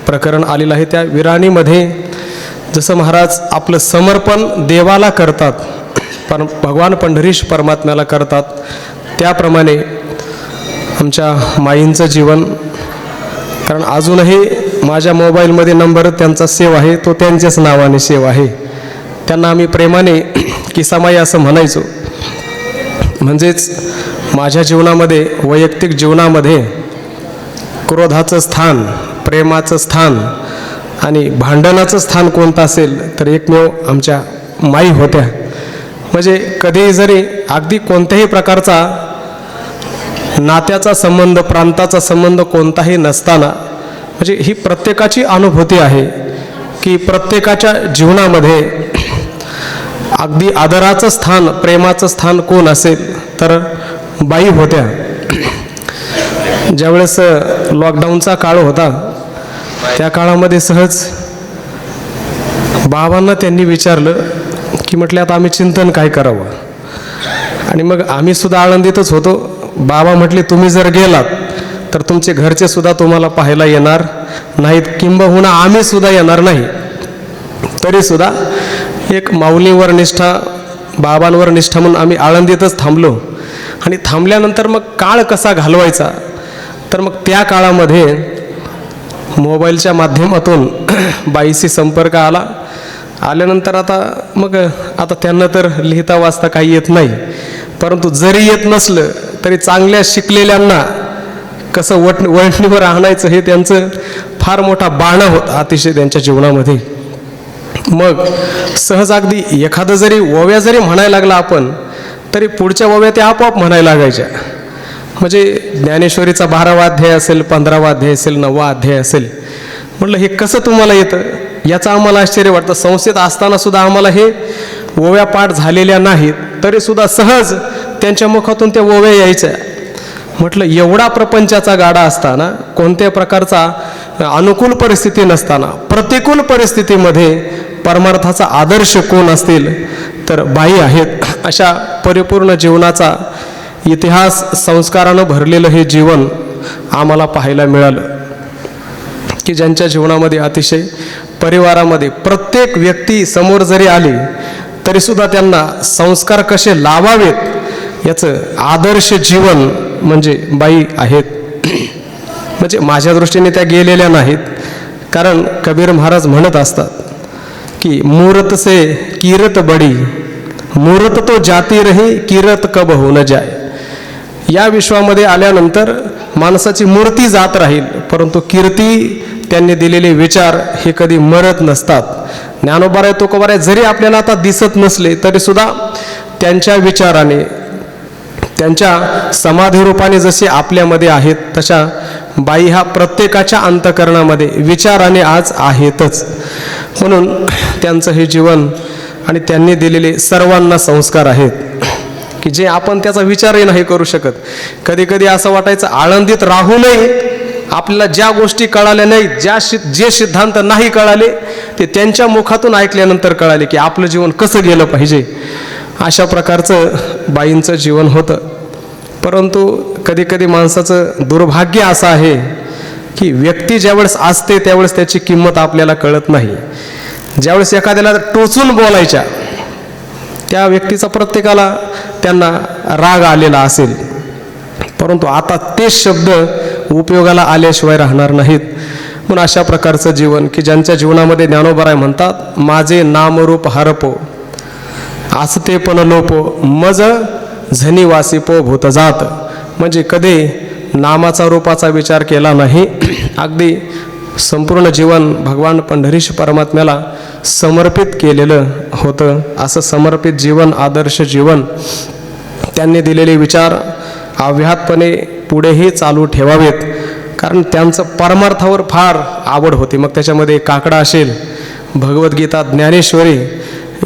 प्रकरण आलेलं आहे. त्या विराणीमध्ये जसं महाराज आपलं समर्पण देवाला करतात, भगवान पंढरीश परमात्म्याला करतात, त्याप्रमाणे आमच्या माईंचं जीवन, कारण अजूनही माझ्या मोबाईलमध्ये नंबर त्यांचा सेव्ह आहे, तो त्यांच्याच नावाने सेव्ह आहे. त्यांना आम्ही प्रेमाने किसामाई असं म्हणायचो. म्हणजेच माझ्या जीवनामध्ये, वैयक्तिक जीवनामध्ये क्रोधाचं स्थान, प्रेमाचं स्थान आणि भांडणाचं स्थान कोणतं असेल तर एकमेव आमच्या माई होत्या. म्हणजे कधी जरी अगदी कोणत्याही प्रकारचा नात्याचा संबंध, प्रांताचा संबंध कोणताही नसताना, म्हणजे ही प्रत्येकाची अनुभूती आहे की प्रत्येकाच्या जीवनामध्ये अगदी आदराचं स्थान, प्रेमाचं स्थान कोण असेल तर बाई होत्या. ज्यावेळेस लॉकडाऊनचा काळ होता त्या काळामध्ये सहज बाबांना त्यांनी विचारलं की म्हटलं आता आम्ही चिंतन काय करावं. आणि मग आम्ही सुद्धा आळंदीतच होतो. बाबा म्हटले तुम्ही जर गेलात तर तुमचे घरचे सुद्धा तुम्हाला पाहायला येणार नाहीत, किंबहुना आम्ही सुद्धा येणार नाही. तरीसुद्धा एक माऊलीवर निष्ठा, बाबांवर निष्ठा म्हणून आम्ही आळंदीतच थांबलो. आणि थांबल्यानंतर मग काळ कसा घालवायचा, तर मग त्या काळामध्ये मोबाईलच्या माध्यमातून बाईशी संपर्क आला. आल्यानंतर आता त्यांना तर लिहिता वाचता काही येत नाही, परंतु जरी येत नसलं तरी चांगल्या शिकलेल्यांना कसं वळणीवर आणायचं हे त्यांचं फार मोठा बाणा होता अतिशय त्यांच्या जीवनामध्ये. मग सहज अगदी एखादं जरी ओव्या जरी म्हणायला लागला आपण तरी पुढच्या ओव्या त्या आपोआप म्हणायला लागायच्या. म्हणजे ज्ञानेश्वरीचा 12वा अध्याय असेल, 15वा अध्याय असेल, 9वा अध्याय असेल. म्हटलं हे कसं तुम्हाला येतं, याचं आम्हाला आश्चर्य वाटतं. संस्थेत असताना सुद्धा आम्हाला हे ओव्या पाठ झालेल्या नाहीत, तरीसुद्धा सहज त्यांच्या मुखातून त्या ओव्या यायच्या. म्हटलं एवढा प्रपंचाचा गाडा असताना, कोणत्या प्रकारचा अनुकूल परिस्थिती नसताना, प्रतिकूल परिस्थितीमध्ये परमार्थाचा आदर्श कोण असतील तर बाई आहेत. अशा परिपूर्ण जीवनाचा इतिहास, संस्कारानं भरलेलं हे जीवन आम्हाला पाहायला मिळालं की ज्यांच्या जीवनामध्ये अतिशय परिवारामध्ये प्रत्येक व्यक्ती समोर जरी आली तरीसुद्धा त्यांना संस्कार कसे लावावेत याचं आदर्श जीवन म्हणजे बाई आहेत. म्हणजे माझ्या दृष्टीने त्या गेलेल्या नाहीत, कारण कबीर महाराज म्हणत असतात की मूरत से कीरत बडी, मूरत तो जाती रही, कीरत कब हो न जाय. या विश्वामध्ये आल्यानंतर माणसाची मूर्ती जात राहील, परंतु कीर्ती, त्यांनी दिलेले विचार हे कधी मरत नसतात. ज्ञानोबा तुकोबा जरी आपल्याला आता दिसत नसले तरीसुद्धा त्यांच्या विचाराने, त्यांच्या समाधी रूपाने जसे आपल्यामध्ये आहेत तशा बाई हा प्रत्येकाच्या अंतःकरणामध्ये विचाराने आज आहेतच. म्हणून त्यांचं हे जीवन आणि त्यांनी दिलेले सर्वांना संस्कार आहेत की जे आपण त्याचा विचारही नाही करू शकत. कधी कधी असं वाटायचं आळंदीत राहूनही आपल्याला ज्या गोष्टी कळाल्या नाहीत, जे सिद्धांत नाही कळाले ते त्यांच्या मुखातून ऐकल्यानंतर कळाले की आपलं जीवन कसं गेलं पाहिजे. अशा प्रकारचं बाईंचं जीवन होतं. परंतु कधी कधी माणसाचं दुर्भाग्य असं आहे की व्यक्ती ज्यावेळेस असते त्यावेळेस त्याची किंमत आपल्याला कळत नाही. ज्यावेळेस एखाद्याला टोचून बोलायच्या त्या व्यक्तीचा प्रत्येकाला त्यांना राग आलेला असेल, परंतु आता तेच शब्द उपयोगाला आल्याशिवाय राहणार नाहीत. म्हणून अशा प्रकारचं जीवन की ज्यांच्या जीवनामध्ये ज्ञानोबराय म्हणतात, माझे नामरूप हरपो आसते पण लोपो मज झनी वासिपो भूत जात. म्हणजे कधी नामाचा रूपाचा विचार केला नाही, अगदी संपूर्ण जीवन भगवान पंढरीश परमात्म्याला समर्पित केलेलं होतं. असं समर्पित जीवन, आदर्श जीवन, त्यांनी दिलेले विचार अव्याहतपणे पुढेही चालू ठेवावेत. कारण त्यांचं परमार्थावर फार आवड होती. मग त्याच्यामध्ये काकडा असेल, भगवद्गीता, ज्ञानेश्वरी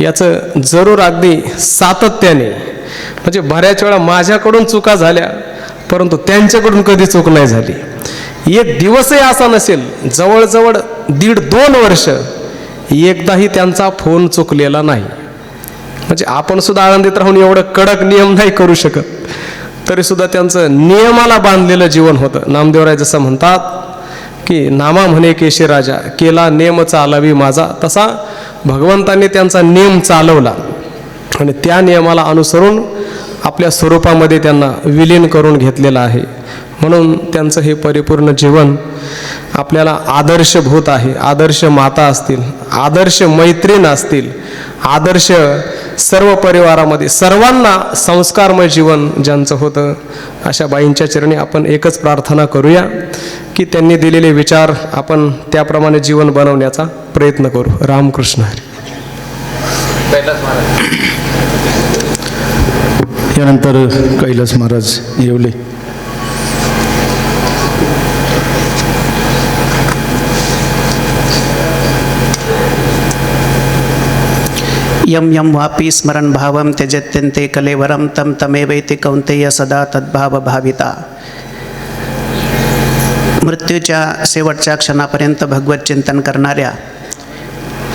याचं जरूर अगदी सातत्याने, म्हणजे बऱ्याच वेळा माझ्याकडून चुका झाल्या परंतु त्यांच्याकडून कधी चूक नाही झाली. एक दिवसही असा नसेल, जवळजवळ 1.5-2 वर्ष एकदाही त्यांचा फोन चुकलेला नाही. म्हणजे आपण सुद्धा आनंदित राहून एवढं कडक नियम नाही करू शकत, तरीसुद्धा त्यांचं नियमाला बांधलेलं जीवन होतं. नामदेवराय जसं म्हणतात की नामा म्हणे केशी राजा, केला नेम चालावी माझा, तसा भगवंतांनी त्यांचा नियम चालवला आणि त्या नियमाला अनुसरून आपल्या स्वरूपामध्ये त्यांना विलीन करून घेतलेलं आहे. म्हणून त्यांचं हे परिपूर्ण जीवन आपल्याला आदर्शभूत आहे. आदर्श माता असतील, आदर्श मैत्रीण असतील, आदर्श सर्व परिवारामध्ये सर्वांना संस्कारमय जीवन ज्यांचं होतं, अशा बाईंच्या चरणी आपण एकच प्रार्थना करूया की त्यांनी दिलेले विचार आपण त्याप्रमाणे जीवन बनवण्याचा प्रयत्न करू. रामकृष्ण हरी. यानंतर कैलास महाराज येवले. यम यम वापी स्मरण भावम त्यजत्यन्ते कलेवरम तम तमेवैति कौन्तेय सदा तद्भाव भाविता. मृत्यूच्या शेवटच्या क्षणापर्यंत भगवत चिंतन करणाऱ्या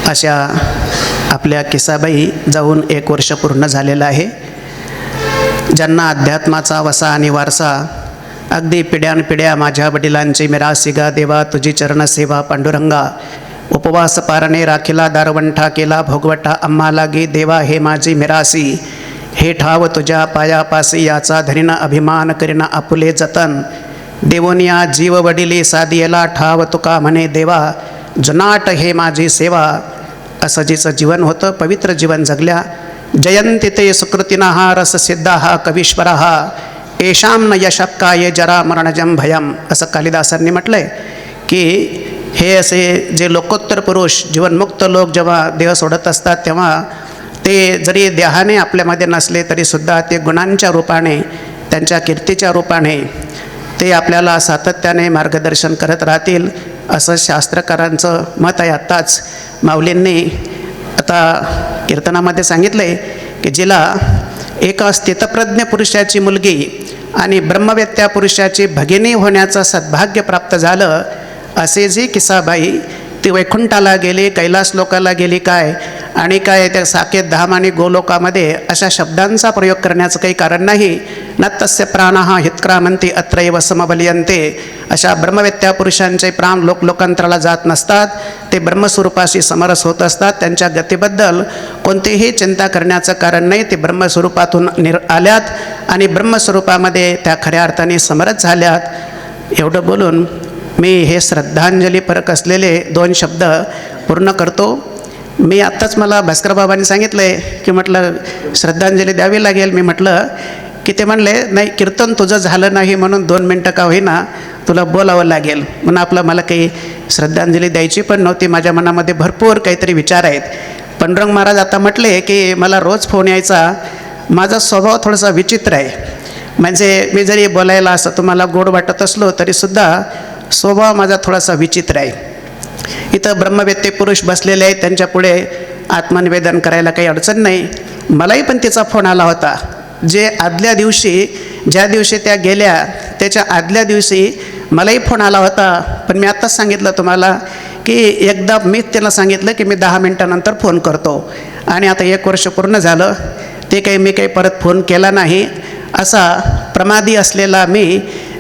अशा आपल्या किसाबाई जाऊन 1 वर्ष पूर्ण झालेलं आहे. ज्यांना अध्यात्माचा वसा आणि वारसा अगदी पिढ्यानपिढ्या माझ्या वडिलांची मिरासी गा देवा तुझी चरणसेवा पांडुरंगा, उपवास पारणे राखिला दारवंठा केला भोगवटा आम्हा लागी देवा हे माझी मिरासी, हे ठाव तुझ्या पायापासी याचा धरीन अभिमान करीन आपुले जतन, देवोनिया जीव वडिली साधियला ठाव तुका म्हणे देवा, जुनाट हे माझी सेवा. असं जिचं जीवन होतं, पवित्र जीवन जगल्या. जयंती ते सुकृतिना हा रससिद्धा हा कवीश्वरा हा, येषाम न यशक्काये जरा मरणजम भयम. असं कालिदासांनी म्हटलंय की हे असे जे लोकोत्तर पुरुष, जीवनमुक्त लोक जेव्हा देह सोडत असतात तेव्हा ते जरी देहाने आपल्यामध्ये नसले तरीसुद्धा ते गुणांच्या रूपाने, त्यांच्या कीर्तीच्या रूपाने ते आपल्याला सातत्याने मार्गदर्शन करत राहतील, असं शास्त्रकारांचं मत आहे. आत्ताच माऊलींनी आता कीर्तनामध्ये सांगितलं आहे की जिला एका स्थितप्रज्ञ पुरुषाची मुलगी आणि ब्रह्मवेत्या पुरुषाची भगिनी होण्याचं सद्भाग्य प्राप्त झालं, असे जी किसाबाई ती वैकुंठाला गेली, कैलास लोकाला गेली काय, आणि काय त्या साकेत धाम आणि गोलोकामध्ये अशा शब्दांचा प्रयोग करण्याचं काही कारण नाही. न तस्य प्राणः हितक्रामंती अत्रैव समबलियन्ते. अशा ब्रह्मवेत्या पुरुषांचे प्राण लोकांतराला जात नसतात, ते ब्रह्मस्वरूपाशी समरस होत असतात. त्यांच्या गतीबद्दल कोणतीही चिंता करण्याचं कारण नाही. ते ब्रह्मस्वरूपातून आल्यात आणि ब्रह्मस्वरूपामध्ये त्या खऱ्या अर्थाने समरस झाल्यात. एवढं बोलून मी हे श्रद्धांजलीपरक असलेले 2 शब्द पूर्ण करतो. मी आत्ताच मला भास्करबाबांनी सांगितलं आहे की म्हटलं श्रद्धांजली द्यावी लागेल. मी म्हटलं की ते म्हणले नाही, कीर्तन तुझं झालं नाही म्हणून 2 मिनटं का होईना तुला बोलावं लागेल. म्हणून आपलं मला काही श्रद्धांजली द्यायची पण नव्हती. माझ्या मनामध्ये भरपूर काहीतरी विचार आहेत. पांडुरंग महाराज आता म्हटले की मला रोज फोन यायचा. माझा स्वभाव थोडासा विचित्र आहे. म्हणजे मी जरी बोलायला असं तुम्हाला गोड वाटत असलो तरीसुद्धा स्वभाव माझा थोडासा विचित्र आहे. इथं ब्रह्मवेत्ते पुरुष बसलेले आहेत, त्यांच्या पुढे आत्मनिवेदन करायला काही अडचण नाही. मलाही पण तिचा फोन आला होता. ज्या दिवशी त्या गेल्या त्याच्या आदल्या दिवशी मलाही फोन आला होता. पण मी आत्ताच सांगितलं तुम्हाला की एकदा मीच त्यांना सांगितलं की मी 10 मिनटानंतर फोन करतो. आणि आता 1 वर्ष पूर्ण झालं, मी काही परत फोन केला नाही. असा प्रमादी असलेला मी,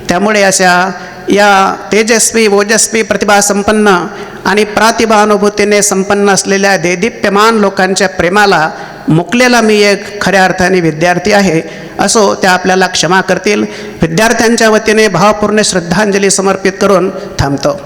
त्यामुळे अशा या तेजस्वी ओजस्वी प्रतिभासंपन्न आणि प्रतिभानुभूतीने संपन्न असलेल्या देदीप्यमान लोकांच्या प्रेमाला मुकलेला मी एक खऱ्या अर्थाने विद्यार्थी आहे. असो, त्या आपल्याला क्षमा करतील. विद्यार्थ्यांच्या वतीने भावपूर्ण श्रद्धांजली समर्पित करून थांबतो.